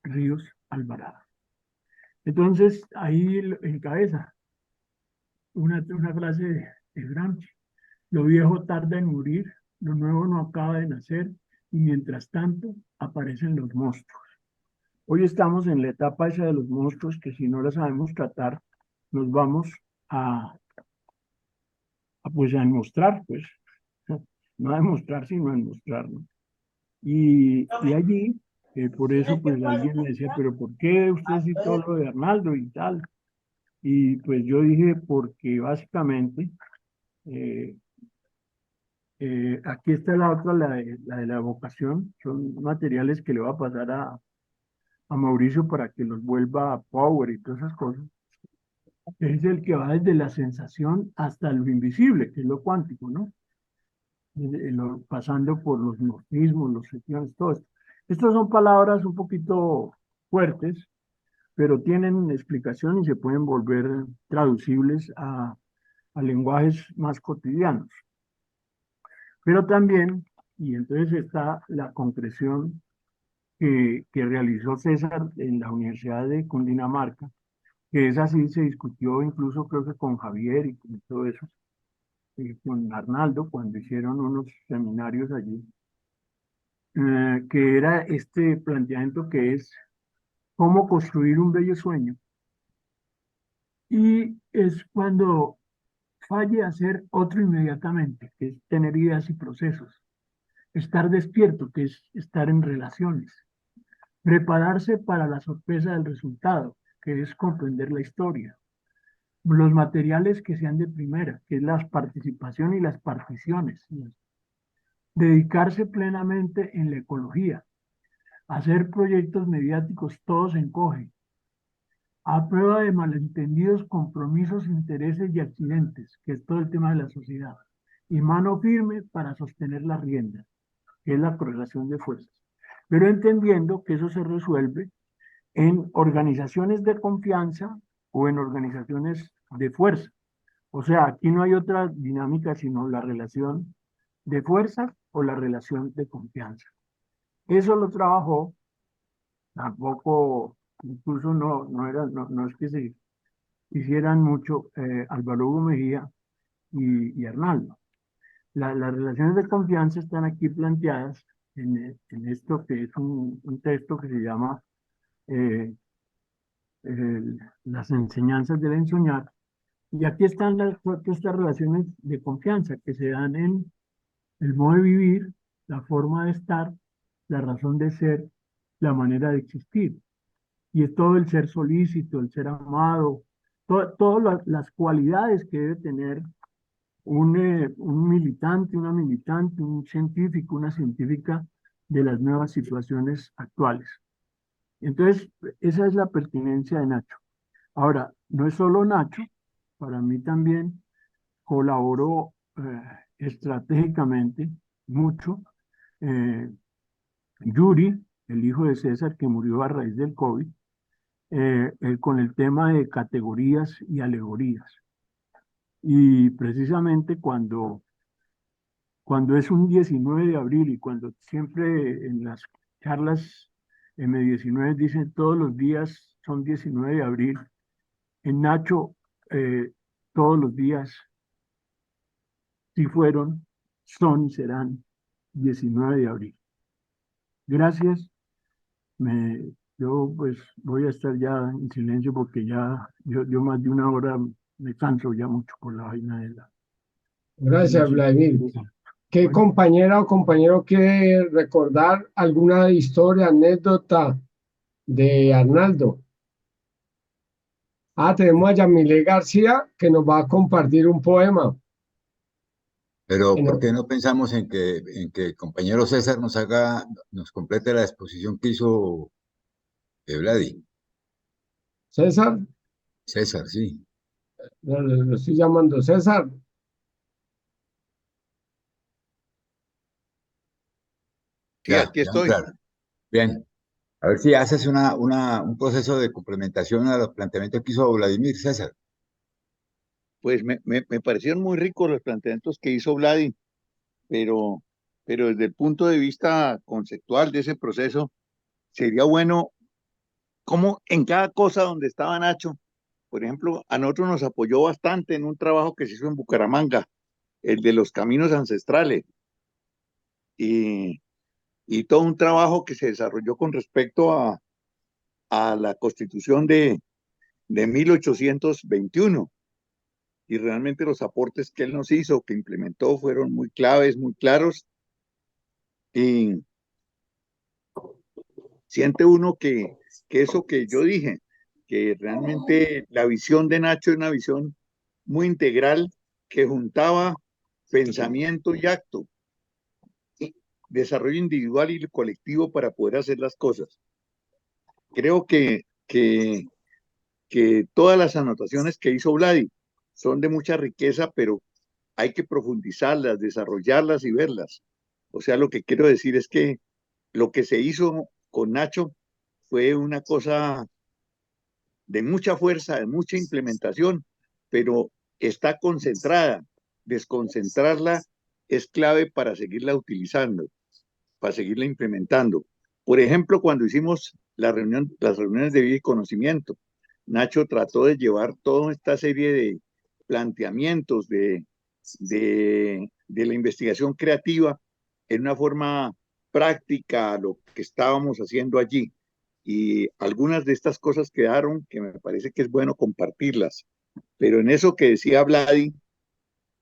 Ríos Alvarado. Entonces, ahí encabeza una frase de Gramsci: lo viejo tarda en morir, lo nuevo no acaba de nacer, y mientras tanto aparecen los monstruos. Hoy estamos en la etapa esa de los monstruos que si no la sabemos tratar, nos vamos pues a demostrar, pues, no a demostrar, sino a demostrarnos. Y allí, por eso, pues alguien me decía, pero ¿por qué usted citó lo de Arnaldo y tal? Y pues yo dije, porque básicamente, eh, aquí está la otra, la de la vocación, son materiales que le va a pasar a Mauricio para que los vuelva a Power y todas esas cosas. Es el que va desde la sensación hasta lo invisible, que es lo cuántico, ¿no? Pasando por los morfismos, los secciones, todo esto. Estas son palabras un poquito fuertes, pero tienen explicación y se pueden volver traducibles a lenguajes más cotidianos. Pero también, y entonces está la concreción que realizó César en la Universidad de Cundinamarca, que es así, se discutió incluso creo que con Javier y con todo eso, con Arnaldo, cuando hicieron unos seminarios allí, que era este planteamiento que es cómo construir un bello sueño. Y es cuando falle hacer otro inmediatamente, que es tener ideas y procesos. Estar despierto, que es estar en relaciones. Prepararse para la sorpresa del resultado, que es comprender la historia. Los materiales que sean de primera, que es la participación y las particiones. Dedicarse plenamente en la ecología. Hacer proyectos mediáticos todos en coge. A prueba de malentendidos, compromisos, intereses y accidentes, que es todo el tema de la sociedad. Y mano firme para sostener las riendas, que es la correlación de fuerzas. Pero entendiendo que eso se resuelve en organizaciones de confianza o en organizaciones de fuerza. O sea, aquí no hay otra dinámica sino la relación de fuerza o la relación de confianza. Eso lo trabajó, tampoco, incluso no es que se hicieran mucho Álvaro Hugo Mejía y Arnaldo. Las relaciones de confianza están aquí planteadas en esto que es un texto que se llama Las enseñanzas del ensoñar. Y aquí están estas relaciones de confianza que se dan en el modo de vivir, la forma de estar, la razón de ser, la manera de existir. Y es todo el ser solícito, el ser amado, todas las cualidades que debe tener un militante, una militante, un científico, una científica de las nuevas situaciones actuales. Entonces, esa es la pertinencia de Nacho. Ahora, no es solo Nacho, para mí también colaboró estratégicamente mucho Yuri, el hijo de César, que murió a raíz del COVID, con el tema de categorías y alegorías. Y precisamente cuando es un 19 de abril y cuando siempre en las charlas M19 dicen todos los días son 19 de abril, en Nacho todos los días si fueron, son y serán 19 de abril. Gracias. Yo pues voy a estar ya en silencio porque ya yo más de una hora me canso ya mucho por la vaina de la... Gracias, Vladimir. ¿Qué Bueno. compañera o compañero quiere recordar alguna historia, anécdota de Arnaldo? Tenemos a Yamile García que nos va a compartir un poema. Pero En- ¿por qué no pensamos en que el compañero César nos complete la exposición que hizo Vladi? César, César, sí. lo estoy llamando César. Sí, Ya, aquí ya estoy. entrar. Bien, a ver si haces un proceso de complementación a los planteamientos que hizo Vladimir César. Pues me parecieron muy ricos los planteamientos que hizo Vladi, pero, pero desde el punto de vista conceptual de ese proceso, sería bueno como en cada cosa donde estaba Nacho, por ejemplo, a nosotros nos apoyó bastante en un trabajo que se hizo en Bucaramanga, el de los caminos ancestrales, y, y todo un trabajo que se desarrolló con respecto a la constitución de 1821. Y realmente los aportes que él nos hizo, que implementó, fueron muy claves, muy claros. Y siente uno que eso que yo dije, que realmente la visión de Nacho es una visión muy integral que juntaba pensamiento y acto, y desarrollo individual y colectivo para poder hacer las cosas. Creo que todas las anotaciones que hizo Vladi son de mucha riqueza, pero hay que profundizarlas, desarrollarlas y verlas. O sea, lo que quiero decir es que lo que se hizo con Nacho fue una cosa de mucha fuerza, de mucha implementación, pero está concentrada. Desconcentrarla es clave para seguirla utilizando, para seguirla implementando. Por ejemplo, cuando hicimos las reuniones de vida y conocimiento, Nacho trató de llevar toda esta serie de planteamientos de la investigación creativa en una forma práctica a lo que estábamos haciendo allí. Y algunas de estas cosas quedaron que me parece que es bueno compartirlas. Pero en eso que decía Vladi,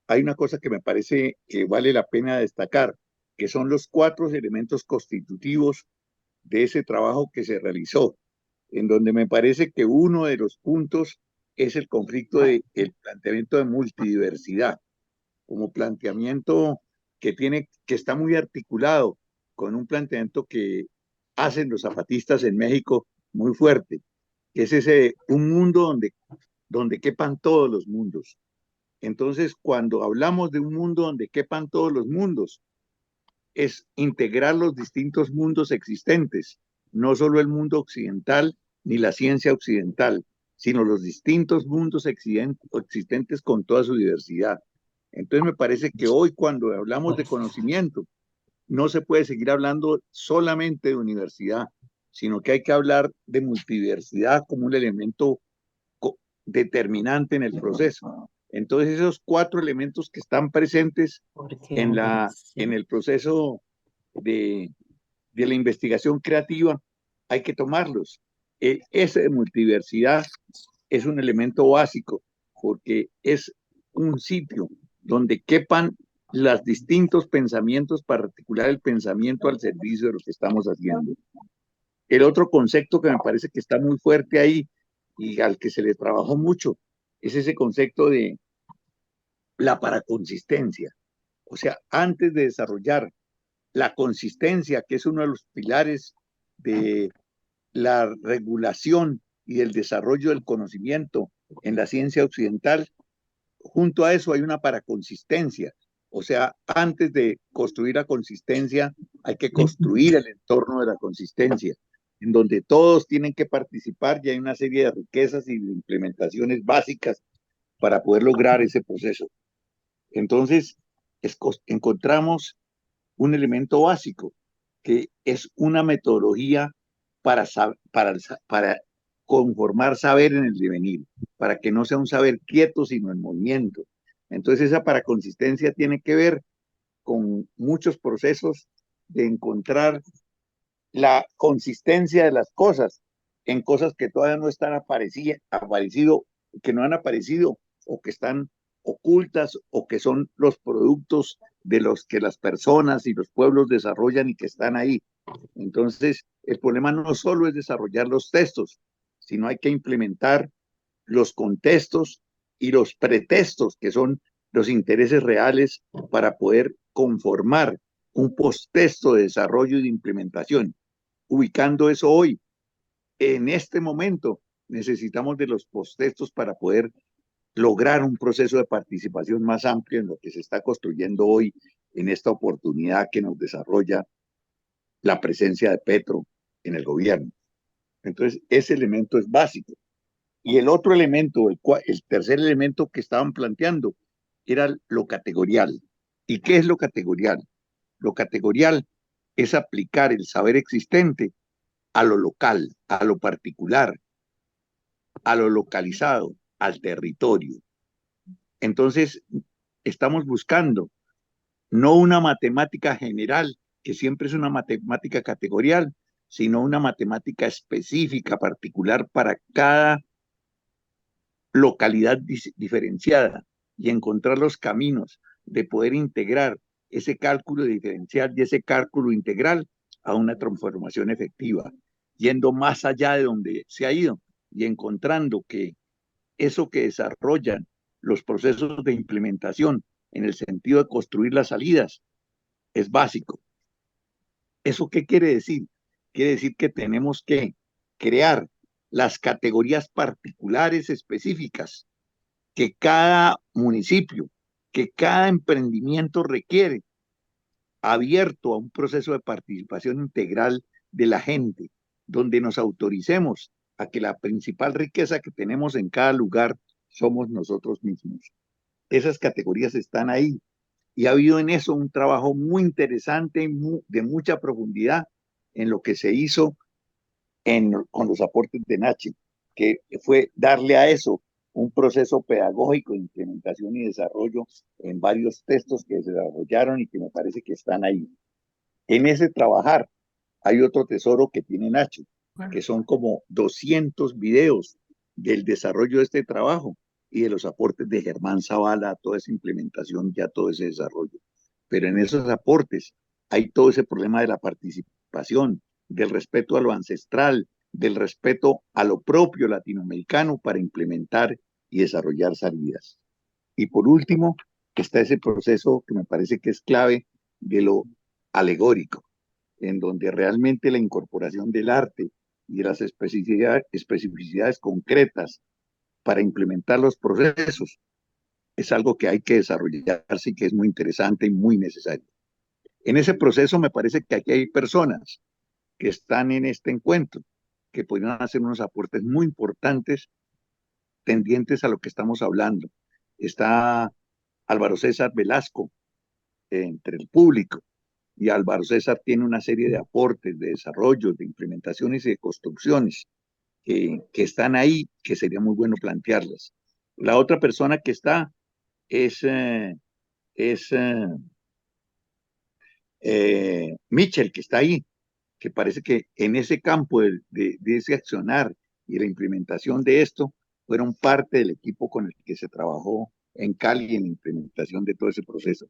hay una cosa que me parece que vale la pena destacar, que son los 4 elementos constitutivos de ese trabajo que se realizó, en donde me parece que uno de los puntos es el conflicto del planteamiento de multidiversidad, como planteamiento que está muy articulado con un planteamiento que hacen los zapatistas en México muy fuerte, que es un mundo donde quepan todos los mundos. Entonces, cuando hablamos de un mundo donde quepan todos los mundos, es integrar los distintos mundos existentes, no solo el mundo occidental ni la ciencia occidental, sino los distintos mundos existentes con toda su diversidad. Entonces me parece que hoy cuando hablamos de conocimiento, no se puede seguir hablando solamente de universidad, sino que hay que hablar de multidiversidad como un elemento determinante en el proceso. Entonces esos 4 elementos que están presentes en el proceso de, de la investigación creativa, hay que tomarlos. Ese de multiversidad es un elemento básico porque es un sitio donde quepan los distintos pensamientos para articular el pensamiento al servicio de lo que estamos haciendo. El otro concepto que me parece que está muy fuerte ahí y al que se le trabajó mucho es ese concepto de la paraconsistencia. O sea, antes de desarrollar la consistencia, que es uno de los pilares de la regulación y del desarrollo del conocimiento en la ciencia occidental, junto a eso hay una paraconsistencia. O sea, antes de construir la consistencia, hay que construir el entorno de la consistencia, en donde todos tienen que participar y hay una serie de riquezas y de implementaciones básicas para poder lograr ese proceso. Entonces, encontramos un elemento básico, que es una metodología para conformar saber en el devenir, para que no sea un saber quieto, sino en movimiento. Entonces, esa paraconsistencia tiene que ver con muchos procesos de encontrar la consistencia de las cosas en cosas que todavía no están aparecido, que no han aparecido o que están ocultas o que son los productos de los que las personas y los pueblos desarrollan y que están ahí. Entonces, el problema no solo es desarrollar los textos, sino hay que implementar los contextos y los pretextos, que son los intereses reales, para poder conformar un posttexto de desarrollo y de implementación. Ubicando eso hoy, en este momento, necesitamos de los posttextos para poder lograr un proceso de participación más amplio en lo que se está construyendo hoy en esta oportunidad que nos desarrolla la presencia de Petro en el gobierno. Entonces, ese elemento es básico. Y el otro elemento, el tercer elemento que estaban planteando, era lo categorial. ¿Y qué es lo categorial? Lo categorial es aplicar el saber existente a lo local, a lo particular, a lo localizado, al territorio. Entonces, estamos buscando no una matemática general, que siempre es una matemática categorial, sino una matemática específica, particular para cada localidad diferenciada y encontrar los caminos de poder integrar ese cálculo diferencial y ese cálculo integral a una transformación efectiva, yendo más allá de donde se ha ido y encontrando que eso que desarrollan los procesos de implementación en el sentido de construir las salidas es básico. ¿Eso qué quiere decir? Quiere decir que tenemos que crear las categorías particulares específicas que cada municipio, que cada emprendimiento requiere, abierto a un proceso de participación integral de la gente, donde nos autoricemos a que la principal riqueza que tenemos en cada lugar somos nosotros mismos. Esas categorías están ahí y ha habido en eso un trabajo muy interesante, de mucha profundidad en lo que se hizo con los aportes de Nachi, que fue darle a eso un proceso pedagógico de implementación y desarrollo en varios textos que se desarrollaron y que me parece que están ahí. En ese trabajar hay otro tesoro que tiene Nacho, que son como 200 videos del desarrollo de este trabajo y de los aportes de Germán Zavala a toda esa implementación y a todo ese desarrollo. Pero en esos aportes hay todo ese problema de la participación, del respeto a lo ancestral, del respeto a lo propio latinoamericano para implementar y desarrollar salidas. Y por último, está ese proceso que me parece que es clave de lo alegórico, en donde realmente la incorporación del arte y de las especificidades concretas para implementar los procesos es algo que hay que desarrollarse y que es muy interesante y muy necesario. En ese proceso me parece que aquí hay personas que están en este encuentro, que podrían hacer unos aportes muy importantes tendientes a lo que estamos hablando. Está Álvaro César Velasco entre el público, y Álvaro César tiene una serie de aportes, de desarrollos, de implementaciones y de construcciones que están ahí, que sería muy bueno plantearlas. La otra persona que está es, es Mitchell, que está ahí, que parece que en ese campo de ese accionar y la implementación de esto, fueron parte del equipo con el que se trabajó en Cali en la implementación de todo ese proceso.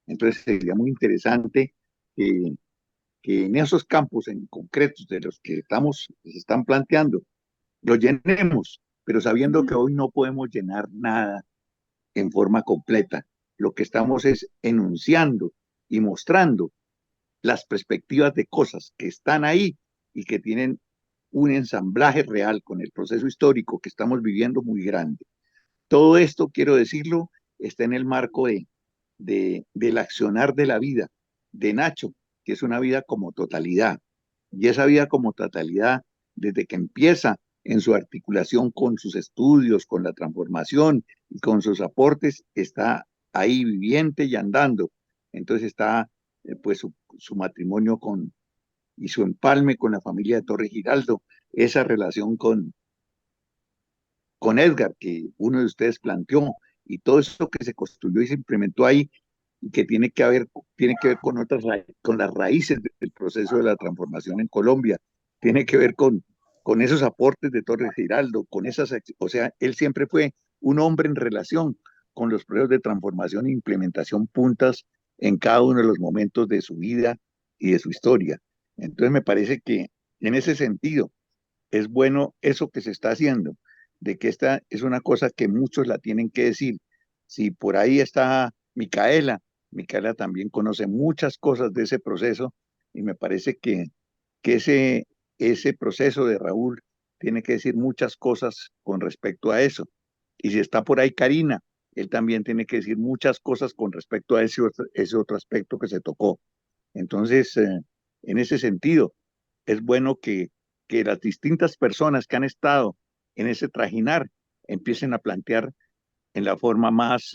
Entonces sería muy interesante que en esos campos en concretos de los que se están planteando, lo llenemos, pero sabiendo que hoy no podemos llenar nada en forma completa. Lo que estamos es enunciando y mostrando las perspectivas de cosas que están ahí y que tienen un ensamblaje real con el proceso histórico que estamos viviendo muy grande. Todo esto, quiero decirlo, está en el marco del accionar de la vida de Nacho, que es una vida como totalidad. Y esa vida como totalidad, desde que empieza en su articulación con sus estudios, con la transformación y con sus aportes, está ahí viviente y andando. Entonces está pues su matrimonio y su empalme con la familia de Torres Giraldo, esa relación con Edgar, que uno de ustedes planteó, y todo eso que se construyó y se implementó ahí, y que tiene que ver con las raíces del proceso de la transformación en Colombia, tiene que ver con esos aportes de Torres Giraldo, o sea, él siempre fue un hombre en relación con los procesos de transformación e implementación puntas en cada uno de los momentos de su vida y de su historia. Entonces me parece que en ese sentido es bueno eso que se está haciendo, de que esta es una cosa que muchos la tienen que decir. Si por ahí está Micaela también conoce muchas cosas de ese proceso y me parece que ese proceso de Raúl tiene que decir muchas cosas con respecto a eso. Y si está por ahí Karina, él también tiene que decir muchas cosas con respecto a ese otro aspecto que se tocó. Entonces, en ese sentido, es bueno que las distintas personas que han estado en ese trajinar empiecen a plantear en la forma más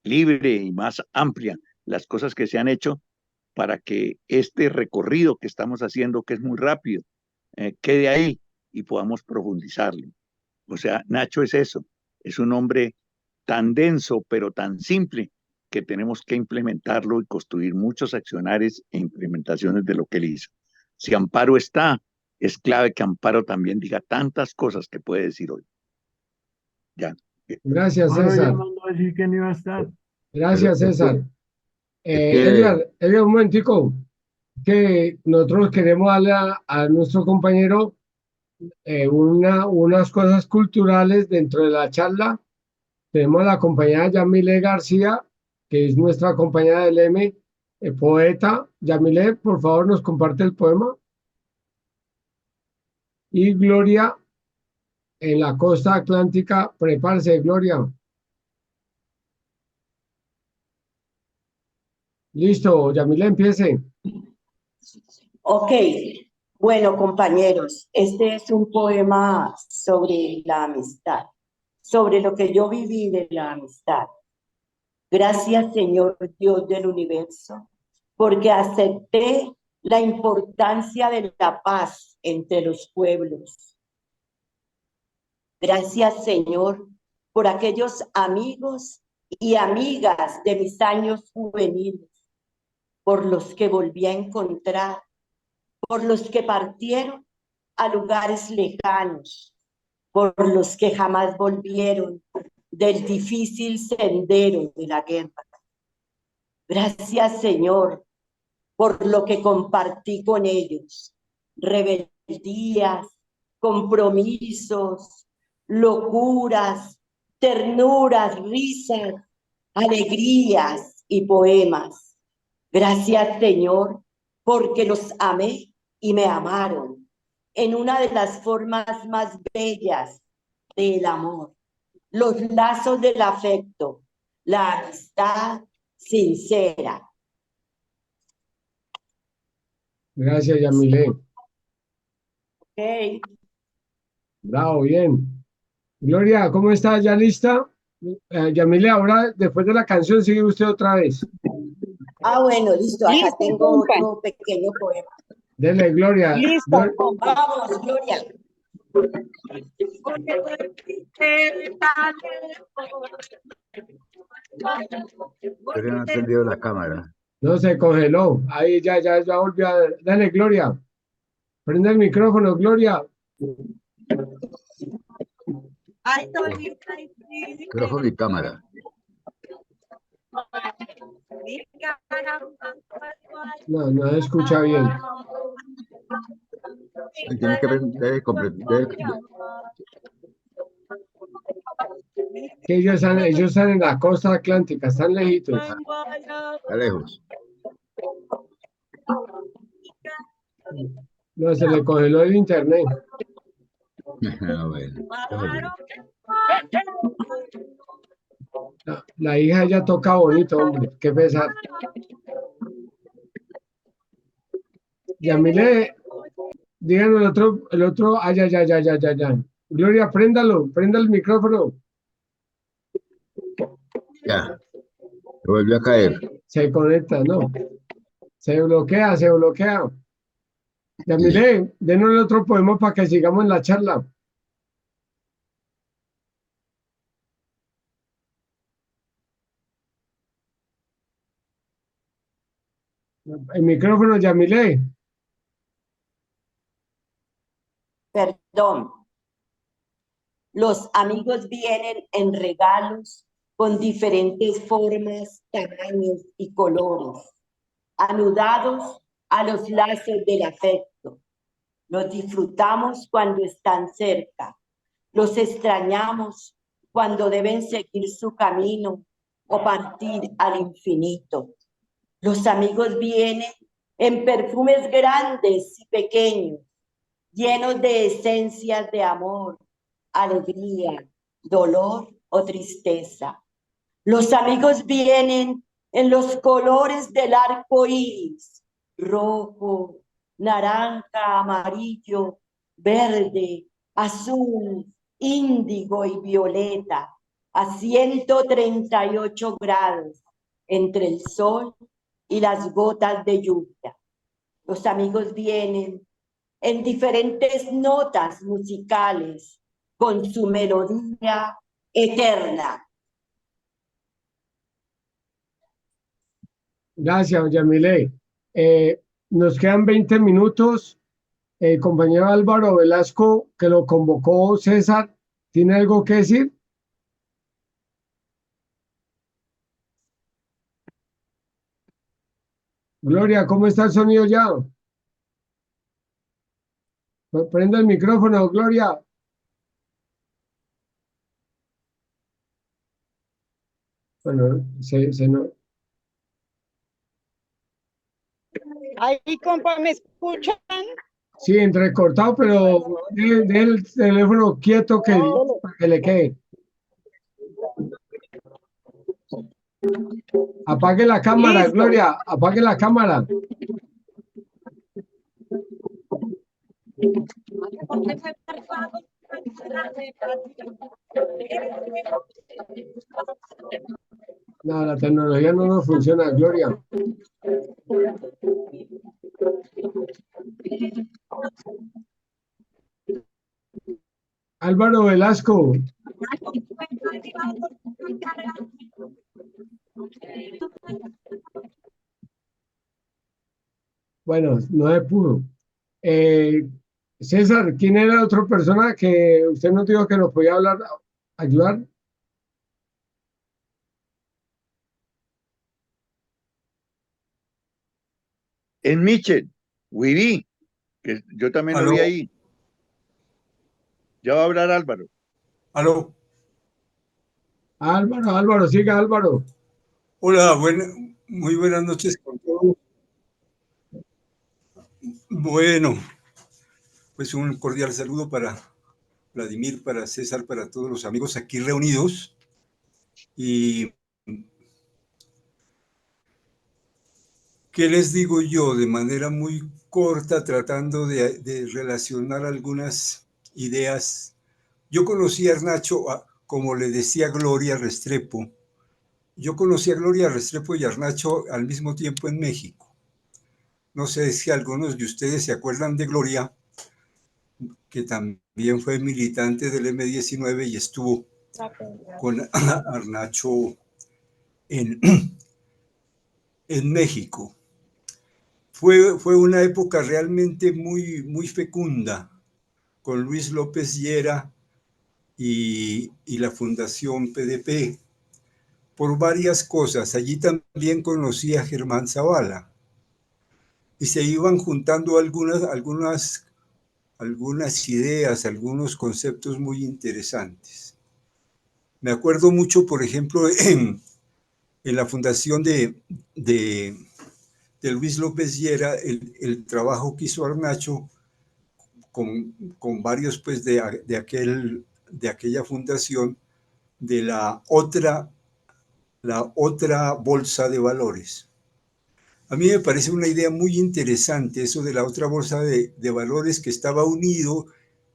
libre y más amplia las cosas que se han hecho para que este recorrido que estamos haciendo, que es muy rápido, quede ahí y podamos profundizarlo. O sea, Nacho es eso, es un hombre tan denso, pero tan simple, que tenemos que implementarlo y construir muchos accionarios e implementaciones de lo que él hizo. Si Amparo está, es clave que Amparo también diga tantas cosas que puede decir hoy. Ya. Gracias, Ahora ya César. mandó a decir que no iba a estar. Gracias, Pero César. es que Edgar, un momentico, que nosotros queremos darle a nuestro compañero unas cosas culturales dentro de la charla. Tenemos a la compañera Yamile García, que es nuestra compañera del M, poeta. Yamile, por favor, nos comparte el poema. Y Gloria, en la costa atlántica, prepárese, Gloria. Listo, Yamile, empiece. Ok, bueno compañeros, este es un poema sobre la amistad, sobre lo que yo viví de la amistad. Gracias Señor Dios del universo, porque acepté la importancia de la paz entre los pueblos. Gracias Señor por aquellos amigos y amigas de mis años juveniles, por los que volví a encontrar, por los que partieron a lugares lejanos, por los que jamás volvieron del difícil sendero de la guerra. Gracias, Señor, por lo que compartí con ellos, rebeldías, compromisos, locuras, ternuras, risas, alegrías y poemas. Gracias, Señor, porque los amé y me amaron en una de las formas más bellas del amor, los lazos del afecto, la amistad sincera. Gracias, Yamile. Okay. Bravo, bien. Gloria, ¿cómo está? ¿Ya lista? Yamile, ahora, después de la canción, sigue usted otra vez. Ah, bueno, listo. Acá Listo, tengo compa. otro pequeño poema. Dele, Gloria. Listo, Vamos, Gloria. todavía no ha encendido la cámara. No se congeló. Ahí ya volvió a... Dale, Gloria. Prende el micrófono, Gloria. Micrófono y cámara. No se escucha bien. Tiene que Que ellos están en la costa atlántica, están lejitos. Está lejos. No, se le congeló el internet. Bueno, La hija ya toca bonito, hombre. Qué pesar. Yamile, díganos el otro. Ah, ya. Gloria, prenda el micrófono. ya. Volvió a caer. Se conecta, ¿no? Se bloquea. Yamile, denos el otro poema para que sigamos en la charla. El micrófono, Yamile. Perdón. Los amigos vienen en regalos con diferentes formas, tamaños y colores, anudados a los lazos del afecto. Los disfrutamos cuando están cerca, los extrañamos cuando deben seguir su camino o partir al infinito. Los amigos vienen en perfumes grandes y pequeños, llenos de esencias de amor, alegría, dolor o tristeza. Los amigos vienen en los colores del arco iris, rojo, naranja, amarillo, verde, azul, índigo y violeta, a 138 grados entre el sol y las gotas de lluvia. Los amigos vienen en diferentes notas musicales con su melodía eterna. Gracias, Yamile. Nos quedan 20 minutos. El compañero Álvaro Velasco, que lo convocó César, ¿tiene algo que decir? Gloria, ¿cómo está el sonido ya? Prende el micrófono, Gloria. Bueno, no. Ahí, compa, ¿me escuchan? Sí, entrecortado, pero del teléfono quieto que le quede. Apague la cámara, Listo. Gloria, apague la cámara. No, la tecnología no nos funciona, Gloria. Álvaro Velasco. Bueno, no se pudo. César, ¿quién era la otra persona que usted nos dijo que nos podía ayudar? En Mitchell, Wirí, que yo también lo vi ahí. Ya va a hablar Álvaro. Aló. Álvaro, siga Álvaro. Hola, muy buenas noches con todos. Bueno, pues un cordial saludo para Vladimir, para César, para todos los amigos aquí reunidos. Y ¿qué les digo yo? De manera muy corta, tratando de relacionar algunas ideas. Yo conocí a Arnacho, como le decía Gloria Restrepo. Yo conocí a Gloria Restrepo y a Arnacho al mismo tiempo en México. No sé si algunos de ustedes se acuerdan de Gloria, que también fue militante del M19 y estuvo con Arnacho en México. Fue una época realmente muy fecunda, con Luis López Llera y la Fundación PDP, por varias cosas. Allí también conocí a Germán Zavala, y se iban juntando algunas ideas, algunos conceptos muy interesantes. Me acuerdo mucho, por ejemplo, en la fundación de Luis López Llera, el trabajo que hizo Arnacho con varios pues, de aquella fundación, de la otra bolsa de valores. A mí me parece una idea muy interesante eso de la otra bolsa de valores, que estaba unido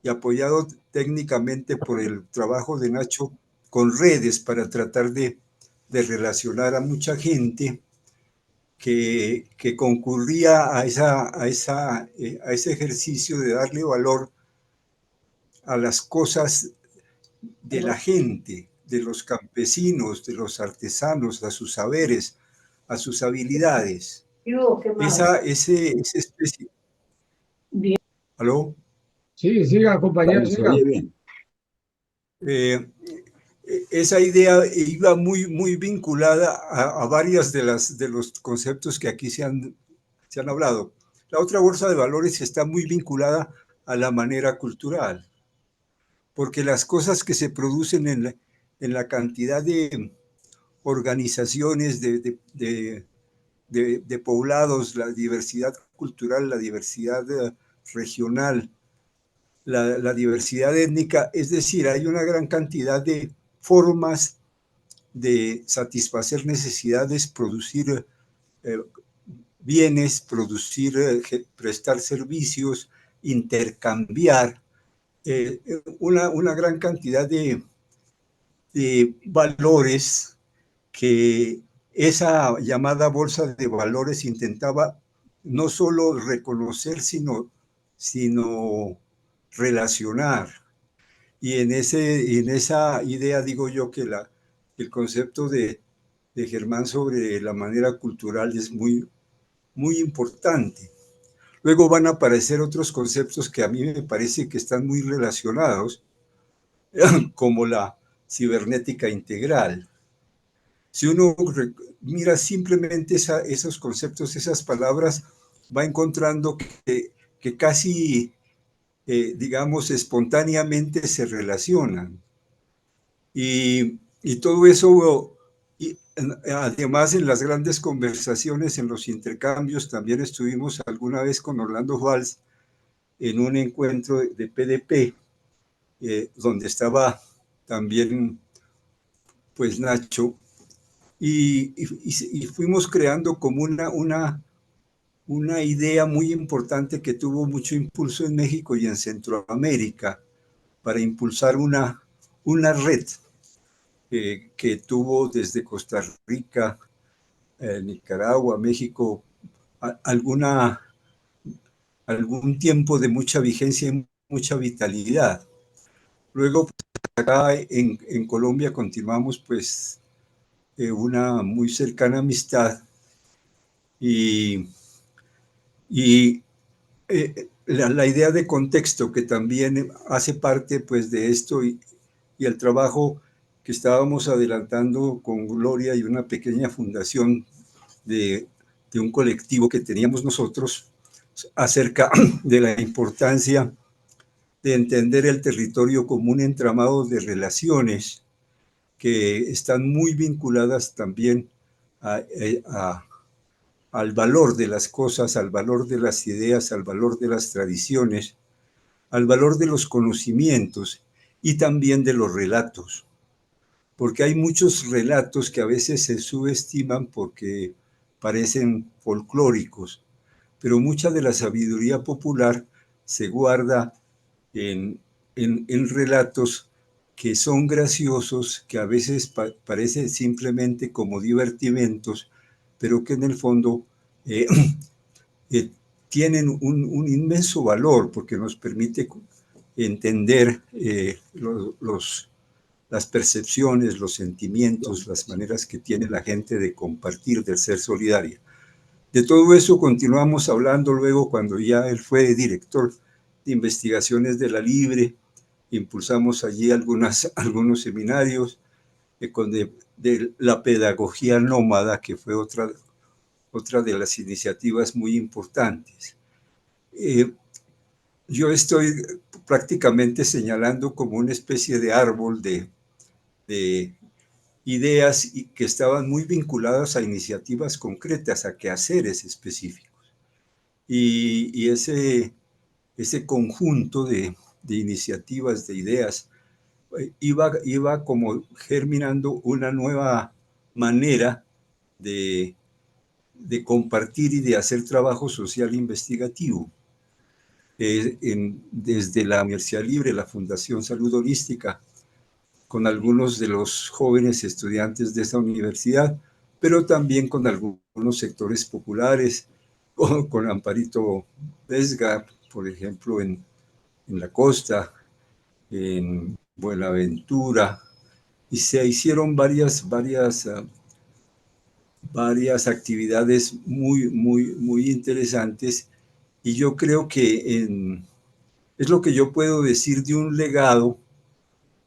y apoyado técnicamente por el trabajo de Nacho con redes para tratar de relacionar a mucha gente que concurría a ese ejercicio de darle valor a las cosas de la gente, de los campesinos, de los artesanos, a sus saberes, a sus habilidades. Ese especie. Bien. ¿Aló? Sí, siga, compañero, siga. Bien. Esa idea iba muy vinculada a varias de los conceptos que aquí se han hablado. La otra bolsa de valores está muy vinculada a la manera cultural, porque las cosas que se producen en la cantidad de organizaciones, de poblados, la diversidad cultural, la diversidad regional, la diversidad étnica, es decir, hay una gran cantidad de formas de satisfacer necesidades, producir bienes, producir, prestar servicios, intercambiar, una gran cantidad de valores que esa llamada bolsa de valores intentaba no solo reconocer, sino relacionar. Y en esa idea digo yo que el concepto de Germán sobre la manera cultural es muy, muy importante. Luego van a aparecer otros conceptos que a mí me parece que están muy relacionados, como la cibernética integral. Si uno mira simplemente esos conceptos, esas palabras, va encontrando que casi, digamos, espontáneamente se relacionan. Y todo eso, además en las grandes conversaciones, en los intercambios, también estuvimos alguna vez con Orlando Valls en un encuentro de PDP, donde estaba también pues Nacho, y fuimos creando como una idea muy importante que tuvo mucho impulso en México y en Centroamérica para impulsar una red que tuvo desde Costa Rica, Nicaragua, México, algún tiempo de mucha vigencia y mucha vitalidad. Luego, pues, acá en Colombia continuamos pues una muy cercana amistad y la idea de contexto que también hace parte pues de esto y el trabajo que estábamos adelantando con Gloria y una pequeña fundación de un colectivo que teníamos nosotros acerca de la importancia de entender el territorio como un entramado de relaciones que están muy vinculadas también al valor de las cosas, al valor de las ideas, al valor de las tradiciones, al valor de los conocimientos y también de los relatos. Porque hay muchos relatos que a veces se subestiman porque parecen folclóricos, pero mucha de la sabiduría popular se guarda en relatos que son graciosos, que a veces parecen simplemente como divertimentos, pero que en el fondo tienen un inmenso valor porque nos permite entender las percepciones, los sentimientos, las maneras que tiene la gente de compartir, de ser solidaria. De todo eso continuamos hablando luego cuando ya él fue director de investigaciones de la Libre, impulsamos allí algunos seminarios de la pedagogía nómada, que fue otra de las iniciativas muy importantes. Yo estoy prácticamente señalando como una especie de árbol de ideas que estaban muy vinculadas a iniciativas concretas, a quehaceres específicos. Y ese conjunto de iniciativas, de ideas, iba como germinando una nueva manera de compartir y de hacer trabajo social investigativo. Desde la Universidad Libre, la Fundación Salud Holística, con algunos de los jóvenes estudiantes de esa universidad, pero también con algunos sectores populares, con Amparito Vesga, por ejemplo, en la costa, en Buenaventura, y se hicieron varias actividades muy, muy, muy interesantes, y yo creo que es lo que yo puedo decir de un legado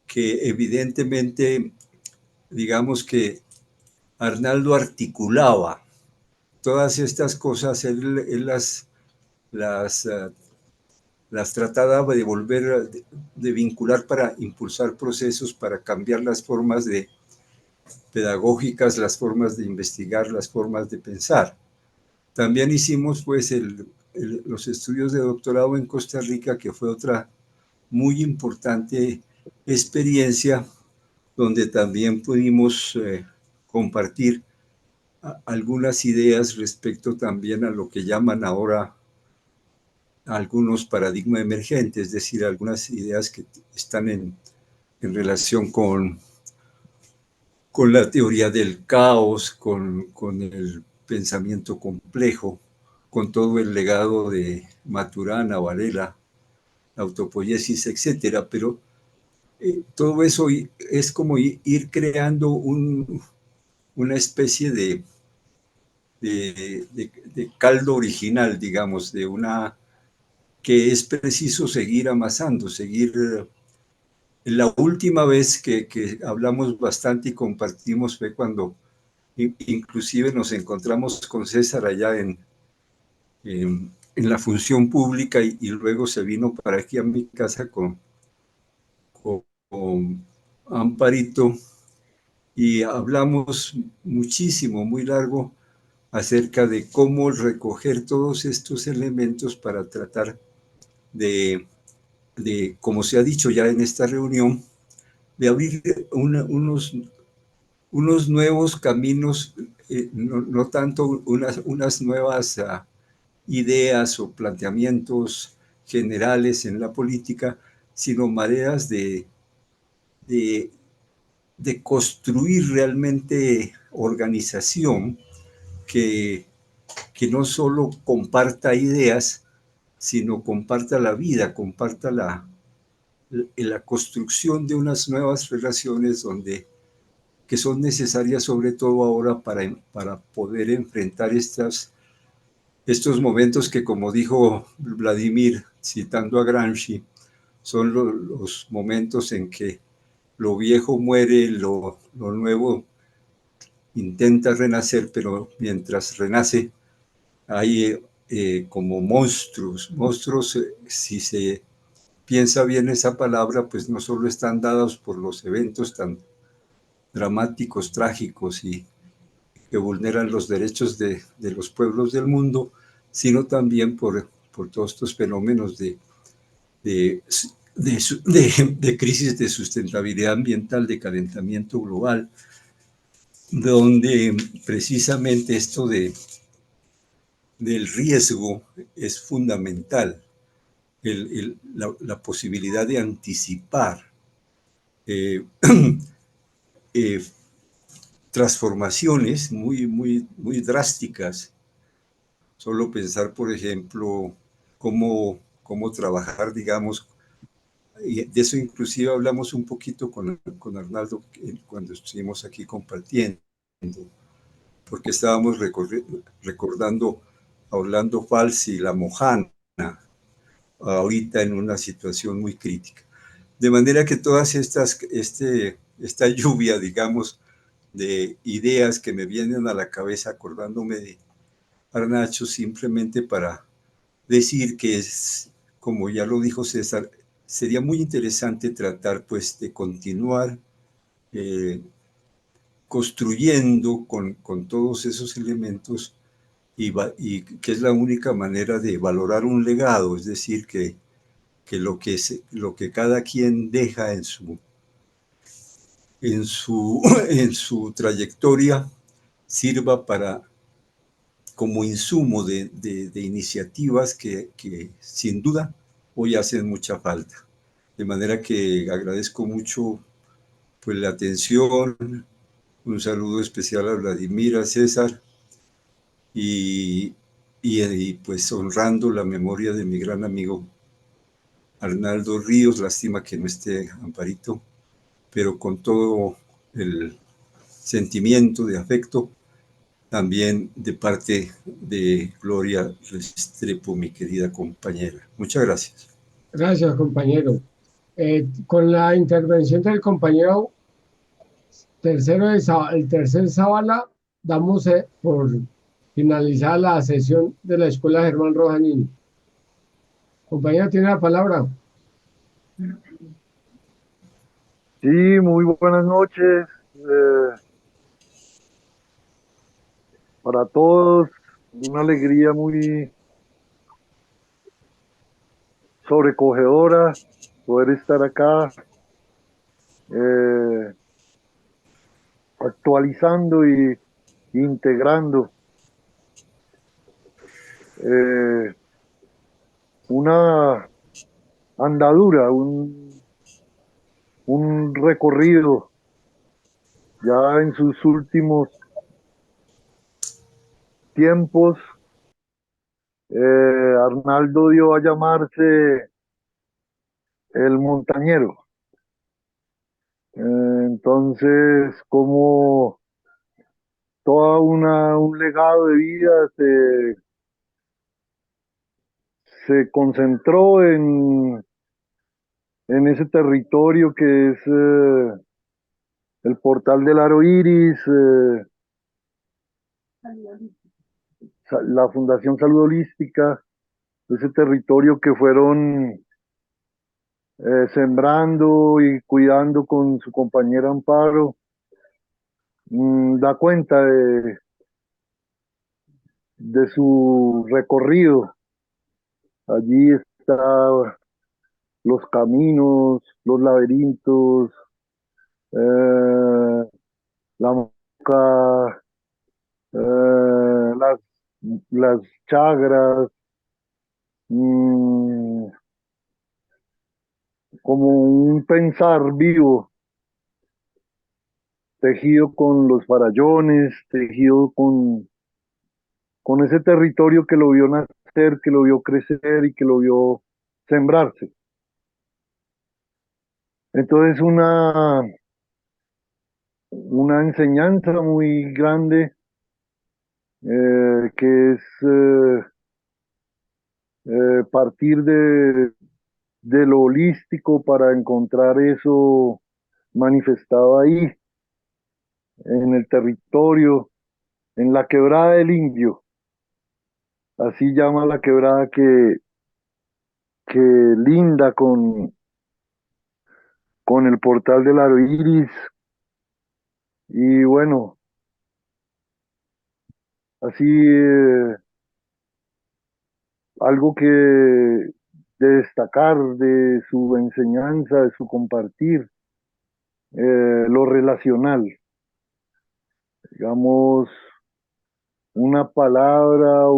que evidentemente, digamos que Arnaldo articulaba todas estas cosas, él las trataba de volver, de vincular para impulsar procesos, para cambiar las formas pedagógicas, las formas de investigar, las formas de pensar. También hicimos pues los estudios de doctorado en Costa Rica, que fue otra muy importante experiencia, donde también pudimos compartir algunas ideas respecto también a lo que llaman ahora algunos paradigmas emergentes, es decir, algunas ideas que están en relación con la teoría del caos, con el pensamiento complejo, con todo el legado de Maturana, Varela, la autopoiesis, etcétera, pero todo eso es como ir creando una especie de caldo original, digamos, que es preciso seguir amasando, seguir. La última vez que hablamos bastante y compartimos fue cuando inclusive nos encontramos con César allá en la función pública y luego se vino para aquí a mi casa con Amparito y hablamos muchísimo, muy largo, acerca de cómo recoger todos estos elementos para tratar como se ha dicho ya en esta reunión, de abrir unos nuevos caminos, no tanto unas nuevas ideas o planteamientos generales en la política, sino maneras de, de construir realmente organización que no solo comparta ideas, sino comparta la vida, comparta la construcción de unas nuevas relaciones que son necesarias sobre todo ahora para poder enfrentar estos momentos que, como dijo Vladimir, citando a Gramsci, son los momentos en que lo viejo muere, lo nuevo intenta renacer, pero mientras renace hay como monstruos, si se piensa bien esa palabra, pues no solo están dados por los eventos tan dramáticos, trágicos y que vulneran los derechos de los pueblos del mundo, sino también por todos estos fenómenos de crisis de sustentabilidad ambiental, de calentamiento global, donde precisamente esto del riesgo es fundamental, la posibilidad de anticipar transformaciones muy drásticas. Solo pensar, por ejemplo, cómo trabajar, digamos, y de eso inclusive hablamos un poquito con Arnaldo cuando estuvimos aquí compartiendo, porque estábamos recordando a Orlando Falsi y la Mojana, ahorita en una situación muy crítica. De manera que todas esta lluvia, digamos, de ideas que me vienen a la cabeza acordándome de Arnacho, simplemente para decir que es, como ya lo dijo César, sería muy interesante tratar pues de continuar construyendo con todos esos elementos y que es la única manera de valorar un legado, es decir, que lo que cada quien deja en su trayectoria sirva como insumo de iniciativas que sin duda hoy hacen mucha falta. De manera que agradezco mucho pues la atención, un saludo especial a Vladimir, a César, y pues honrando la memoria de mi gran amigo Arnaldo Ríos, lástima que no esté Amparito, pero con todo el sentimiento de afecto también de parte de Gloria Restrepo, mi querida compañera. Muchas gracias. Gracias, compañero. Con la intervención del compañero el tercer Zavala, damos por finalizada la sesión de la Escuela Germán Rojas Niño. Compañero, tiene la palabra. Sí, muy buenas noches para todos. Una alegría muy sobrecogedora poder estar acá actualizando y integrando una andadura, un recorrido ya en sus últimos tiempos. Arnaldo dio a llamarse el montañero. Entonces, como toda un legado de vida se concentró en ese territorio que es el Portal del Aro Iris, la Fundación Salud Holística, ese territorio que fueron sembrando y cuidando con su compañera Amparo, da cuenta de su recorrido. Allí está los caminos, los laberintos, la boca, las chagras, como un pensar vivo, tejido con los farallones, tejido con ese territorio que lo vio nacer, que lo vio crecer y que lo vio sembrarse. Entonces una enseñanza muy grande que es partir de lo holístico para encontrar eso manifestado ahí, en el territorio, en la quebrada del Indio. Así llama la quebrada que linda con el Portal del Aro Iris. Y bueno, así algo que de destacar de su enseñanza, de su compartir, lo relacional. Digamos, una palabra,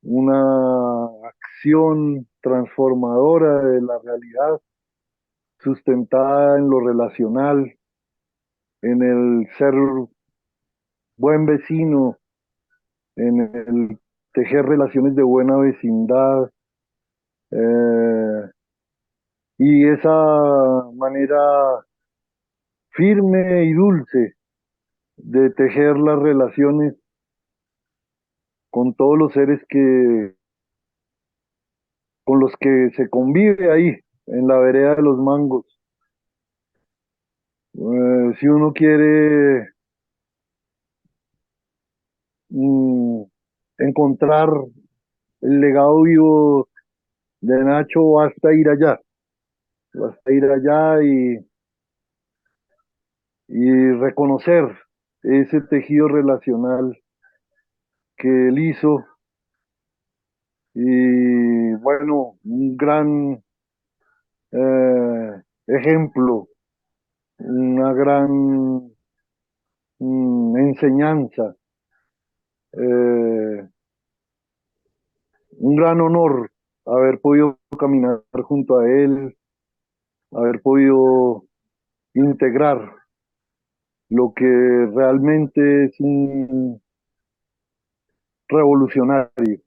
una acción transformadora de la realidad, sustentada en lo relacional, en el ser buen vecino, en el tejer relaciones de buena vecindad, y esa manera firme y dulce de tejer las relaciones con todos los seres con los que se convive ahí, en la vereda de los Mangos. Si uno quiere encontrar el legado vivo de Nacho, basta ir allá y reconocer ese tejido relacional que él hizo. Y bueno, un gran ejemplo, una gran enseñanza, un gran honor haber podido caminar junto a él, haber podido integrar lo que realmente es un revolucionario.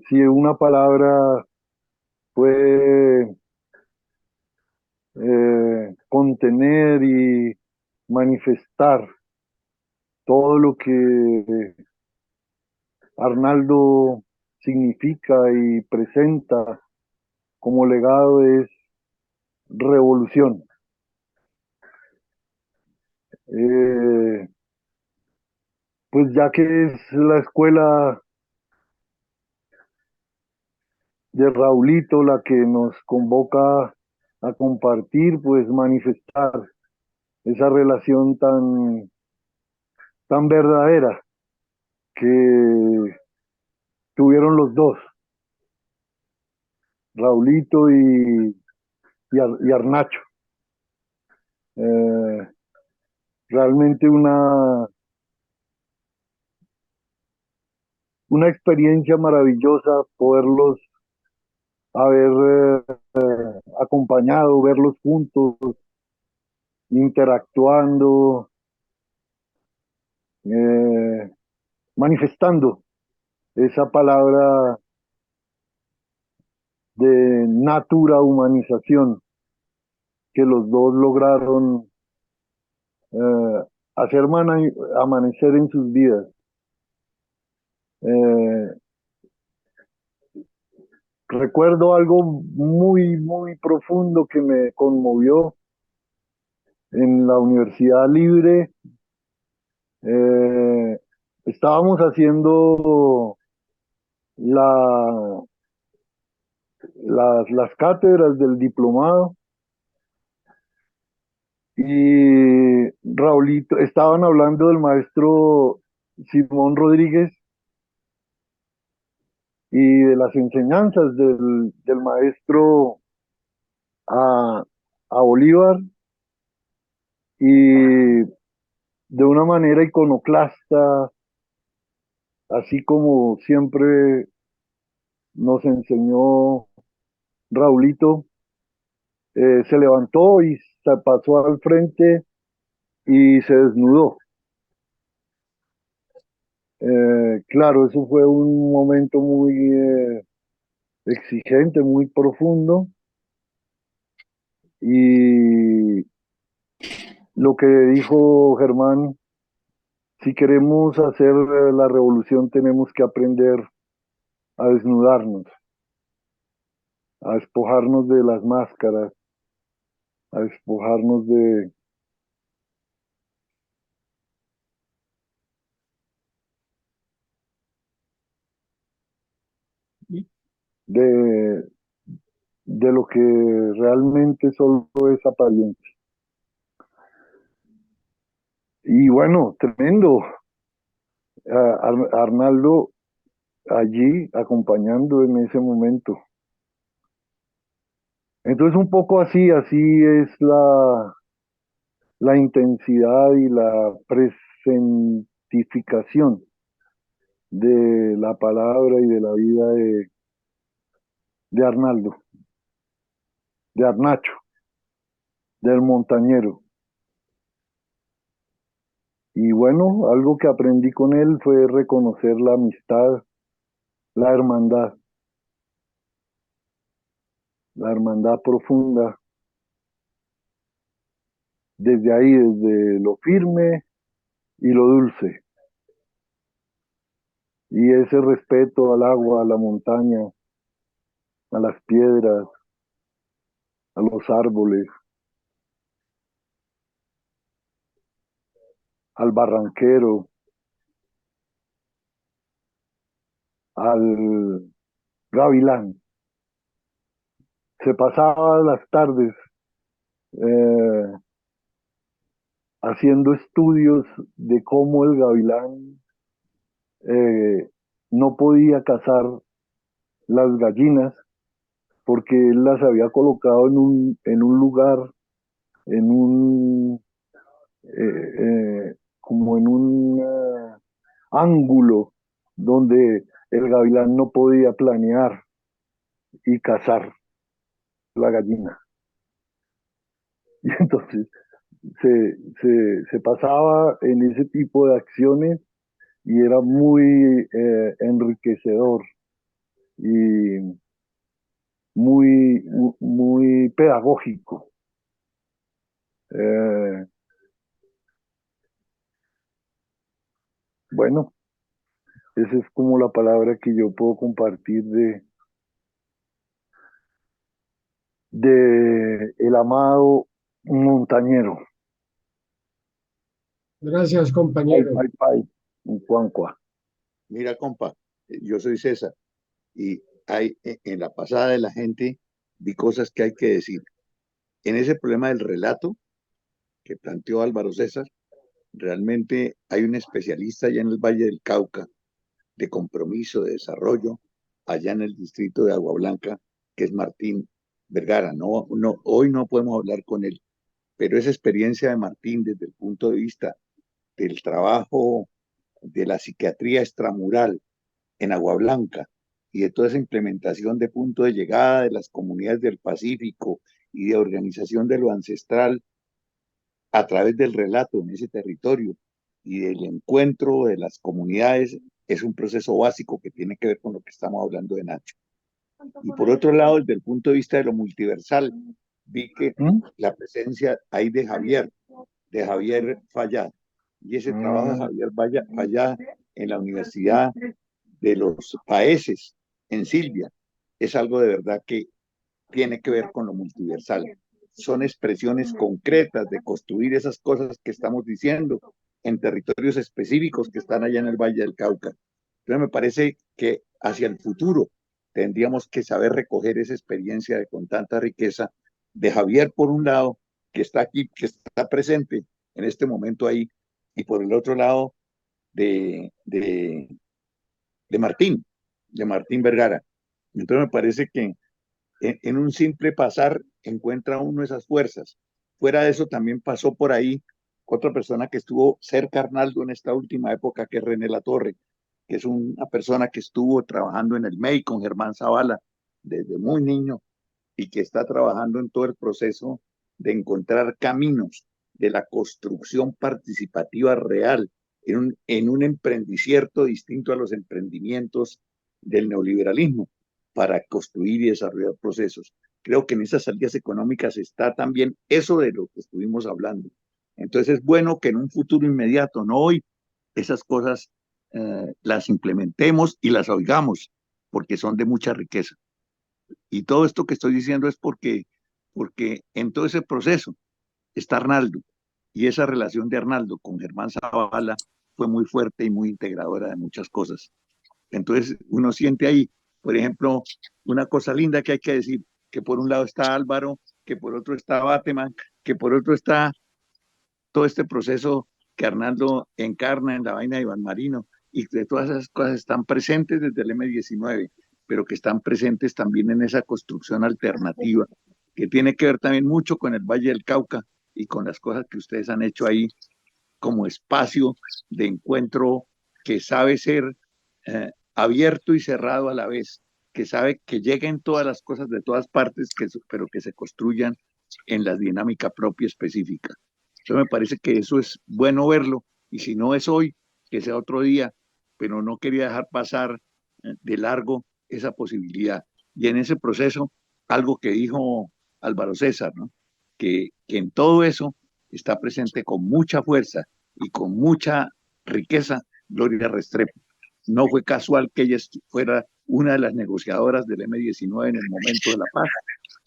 Si una palabra puede contener y manifestar todo lo que Arnaldo significa y presenta como legado, es revolución. Pues ya que es la escuela de Raulito la que nos convoca a compartir, pues manifestar esa relación tan verdadera que tuvieron los dos, Raulito y Arnacho. realmente una experiencia maravillosa poderlos haber acompañado, verlos juntos, interactuando, manifestando esa palabra de natura humanización que los dos lograron hacer amanecer en sus vidas. Recuerdo algo muy, muy profundo que me conmovió en la Universidad Libre. Estábamos haciendo las cátedras del diplomado y Raulito, estaban hablando del maestro Simón Rodríguez y de las enseñanzas del maestro a Bolívar, y de una manera iconoclasta, así como siempre nos enseñó Raulito, se levantó y se pasó al frente y se desnudó. Claro, eso fue un momento muy exigente, muy profundo, y lo que dijo Germán, si queremos hacer la revolución tenemos que aprender a desnudarnos, a despojarnos de las máscaras, a despojarnos de, de lo que realmente solo es apariencia. Y bueno, tremendo. Arnaldo allí acompañando en ese momento. Entonces un poco así es la intensidad y la presentificación de la palabra y de la vida de Arnaldo, de Arnacho, del montañero. Y bueno, algo que aprendí con él fue reconocer la amistad, la hermandad profunda, desde ahí, desde lo firme y lo dulce. Y ese respeto al agua, a la montaña, a las piedras, a los árboles, al barranquero, al gavilán. Se pasaba las tardes haciendo estudios de cómo el gavilán no podía cazar las gallinas porque él las había colocado en un lugar, en un como en un ángulo donde el gavilán no podía planear y cazar la gallina. Y entonces se pasaba en ese tipo de acciones y era muy enriquecedor y muy pedagógico. Bueno, esa es como la palabra que yo puedo compartir de el amado montañero. Gracias, compañero. Cuancua. Mira, compa, yo soy César y en la pasada de la gente vi cosas que hay que decir. En ese problema del relato que planteó Álvaro César, realmente hay un especialista allá en el Valle del Cauca de compromiso, de desarrollo, allá en el distrito de Agua Blanca, que es Martín Vergara. Hoy no podemos hablar con él, pero esa experiencia de Martín desde el punto de vista del trabajo de la psiquiatría extramural en Agua Blanca y de toda esa implementación de punto de llegada de las comunidades del Pacífico y de organización de lo ancestral a través del relato en ese territorio y del encuentro de las comunidades, es un proceso básico que tiene que ver con lo que estamos hablando de Nacho. Y por otro lado, desde el punto de vista de lo multiversal, vi que la presencia ahí de Javier Fallá, y ese trabajo de Javier Fallá en la Universidad de los Paeses, en Silvia, es algo de verdad que tiene que ver con lo multiversal. Son expresiones concretas de construir esas cosas que estamos diciendo en territorios específicos que están allá en el Valle del Cauca. Entonces me parece que hacia el futuro tendríamos que saber recoger esa experiencia con tanta riqueza de Javier, por un lado, que está aquí, que está presente en este momento ahí, y por el otro lado, de Martín Vergara. Entonces me parece que en un simple pasar encuentra uno esas fuerzas. Fuera de eso también pasó por ahí otra persona que estuvo cerca a Arnaldo en esta última época, que es René Latorre, que es una persona que estuvo trabajando en el MEI con Germán Zavala desde muy niño y que está trabajando en todo el proceso de encontrar caminos de la construcción participativa real en un emprendicierto distinto a los emprendimientos del neoliberalismo para construir y desarrollar procesos. Creo que en esas salidas económicas está también eso de lo que estuvimos hablando. Entonces es bueno que en un futuro inmediato, no hoy, esas cosas las implementemos y las oigamos, porque son de mucha riqueza. Y todo esto que estoy diciendo es porque en todo ese proceso está Arnaldo, y esa relación de Arnaldo con Germán Zavala fue muy fuerte y muy integradora de muchas cosas. Entonces uno siente ahí, por ejemplo, una cosa linda que hay que decir, que por un lado está Álvaro, que por otro está Bateman, que por otro está todo este proceso que Arnaldo encarna en la vaina de Iván Marino, y que todas esas cosas están presentes desde el M19, pero que están presentes también en esa construcción alternativa, que tiene que ver también mucho con el Valle del Cauca y con las cosas que ustedes han hecho ahí como espacio de encuentro que sabe ser abierto y cerrado a la vez, que sabe que lleguen todas las cosas de todas partes, pero que se construyan en la dinámica propia específica. Entonces me parece que eso es bueno verlo, y si no es hoy, que sea otro día, pero no quería dejar pasar de largo esa posibilidad. Y en ese proceso, algo que dijo Álvaro César, ¿no? Que en todo eso está presente con mucha fuerza y con mucha riqueza Gloria Restrepo. No fue casual que ella fuera una de las negociadoras del M19 en el momento de la paz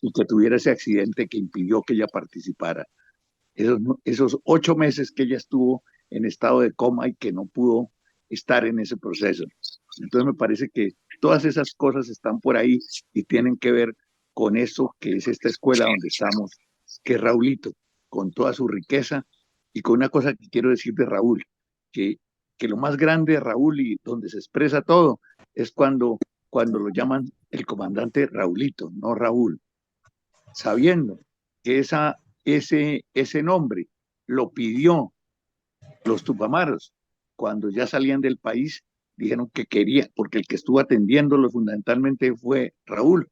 y que tuviera ese accidente que impidió que ella participara. Esos 8 meses que ella estuvo en estado de coma y que no pudo estar en ese proceso. Entonces me parece que todas esas cosas están por ahí y tienen que ver con eso que es esta escuela donde estamos, que es Raulito, con toda su riqueza, y con una cosa que quiero decir de Raúl, que, que lo más grande de Raúl y donde se expresa todo es cuando lo llaman el comandante Raulito, no Raúl, sabiendo que ese nombre lo pidió los tupamaros cuando ya salían del país. Dijeron que quería, porque el que estuvo atendiéndolo fundamentalmente fue Raúl,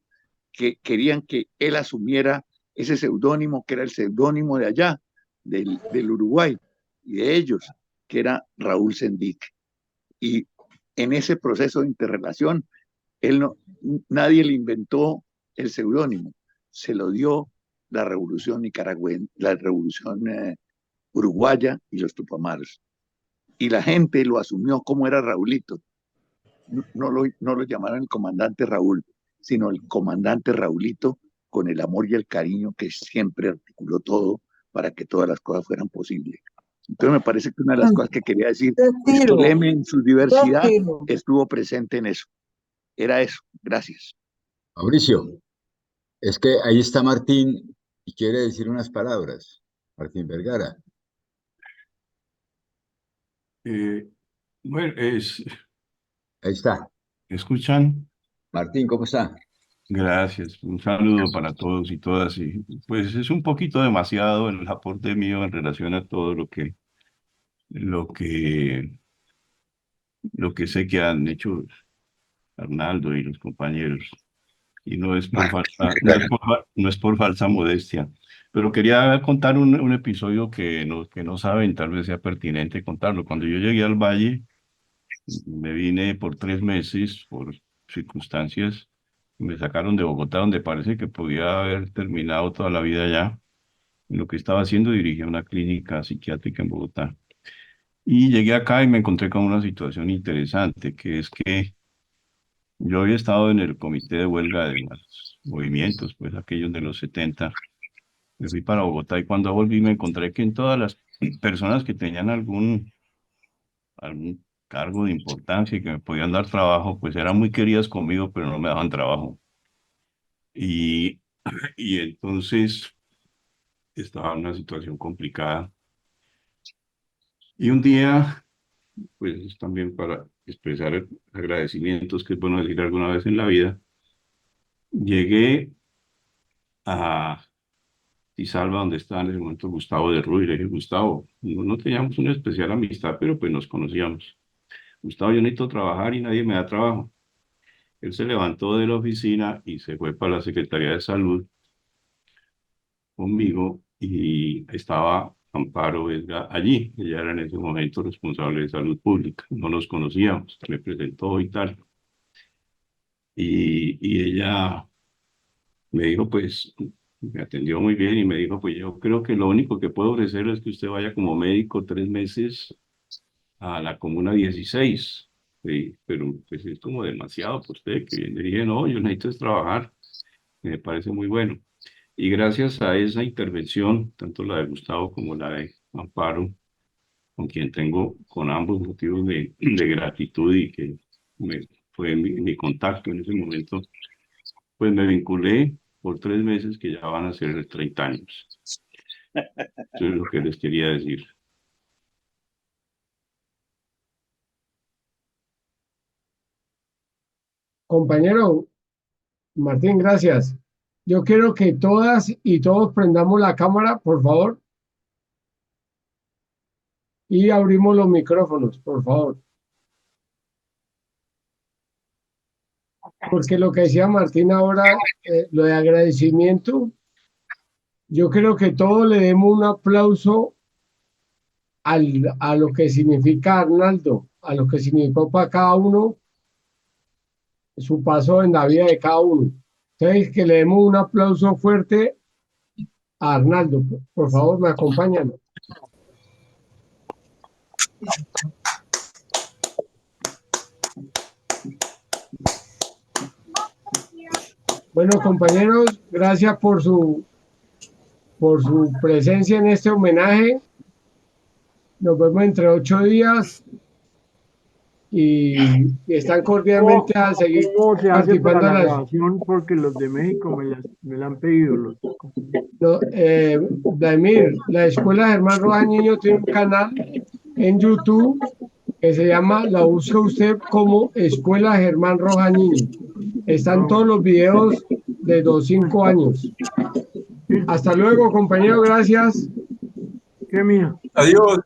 que querían que él asumiera ese seudónimo, que era el seudónimo de allá, del Uruguay, y de ellos, que era Raúl Sendic. Y en ese proceso de interrelación, nadie le inventó el seudónimo, se lo dio la revolución nicaragüense, la revolución uruguaya y los tupamaros. Y la gente lo asumió como era Raulito. No lo llamaron el comandante Raúl, sino el comandante Raulito, con el amor y el cariño que siempre articuló todo para que todas las cosas fueran posibles. Entonces me parece que una de las cosas que quería decir es que el M en su diversidad estuvo presente en eso. Era eso. Gracias. Mauricio, es que ahí está Martín y quiere decir unas palabras. Martín Vergara. Bueno, Ahí está. ¿escuchan? Martín, ¿cómo está? Gracias, un saludo para todos y todas. Y pues es un poquito demasiado el aporte mío en relación a todo lo que, lo que sé que han hecho Arnaldo y los compañeros. Y no es por falsa, no es por falsa modestia. Pero quería contar un episodio que no saben, tal vez sea pertinente contarlo. Cuando yo llegué al Valle, me vine por 3 meses por circunstancias. Me sacaron de Bogotá, donde parece que podía haber terminado toda la vida allá. En lo que estaba haciendo, dirigía una clínica psiquiátrica en Bogotá. Y llegué acá y me encontré con una situación interesante, que es que yo había estado en el comité de huelga de los movimientos, pues aquellos de los 70. Me fui para Bogotá y cuando volví me encontré que en todas las personas que tenían algún cargo de importancia y que me podían dar trabajo, pues eran muy queridas conmigo, pero no me daban trabajo. Y, y entonces estaba en una situación complicada. Y un día, pues también para expresar agradecimientos, que es bueno decir alguna vez en la vida, llegué a Salva, donde estaba en ese momento Gustavo de Ruy. Le dije, Gustavo, no teníamos una especial amistad, pero pues nos conocíamos. Gustavo, yo necesito trabajar y nadie me da trabajo. Él se levantó de la oficina y se fue para la Secretaría de Salud conmigo y estaba Amparo Vesga allí. Ella era en ese momento responsable de salud pública. No nos conocíamos, me presentó y tal. Y ella me dijo, pues, me atendió muy bien y me dijo, pues yo creo que lo único que puedo ofrecerle es que usted vaya como médico 3 meses a la Comuna 16. Sí, pero pues es como demasiado por usted, que bien. Le dije, no, yo necesito es trabajar, me parece muy bueno. Y gracias a esa intervención, tanto la de Gustavo como la de Amparo, con quien tengo con ambos motivos de gratitud y que fue mi contacto en ese momento, pues me vinculé por 3 meses que ya van a ser 30 años. Eso es lo que les quería decir. Compañero Martín, gracias. Yo quiero que todas y todos prendamos la cámara, por favor, y abrimos los micrófonos, por favor. Porque lo que decía Martín ahora, lo de agradecimiento, yo creo que todos le demos un aplauso a lo que significa Arnaldo, a lo que significó para cada uno su paso en la vida de cada uno. Entonces, que le demos un aplauso fuerte a Arnaldo. Por favor, me acompañan. Bueno, compañeros, gracias por su presencia en este homenaje. Nos vemos entre 8 días y están cordialmente a seguir ¿Cómo se hace para participando la en las... grabación? Porque los de México me la han pedido. Vladimir, la Escuela Germán Rojas Niño tiene un canal en YouTube que se llama, la busca usted como Escuela Germán Rojas Niño. Están todos los videos de 5 años. Hasta luego, compañero, gracias. Qué mía. Adiós.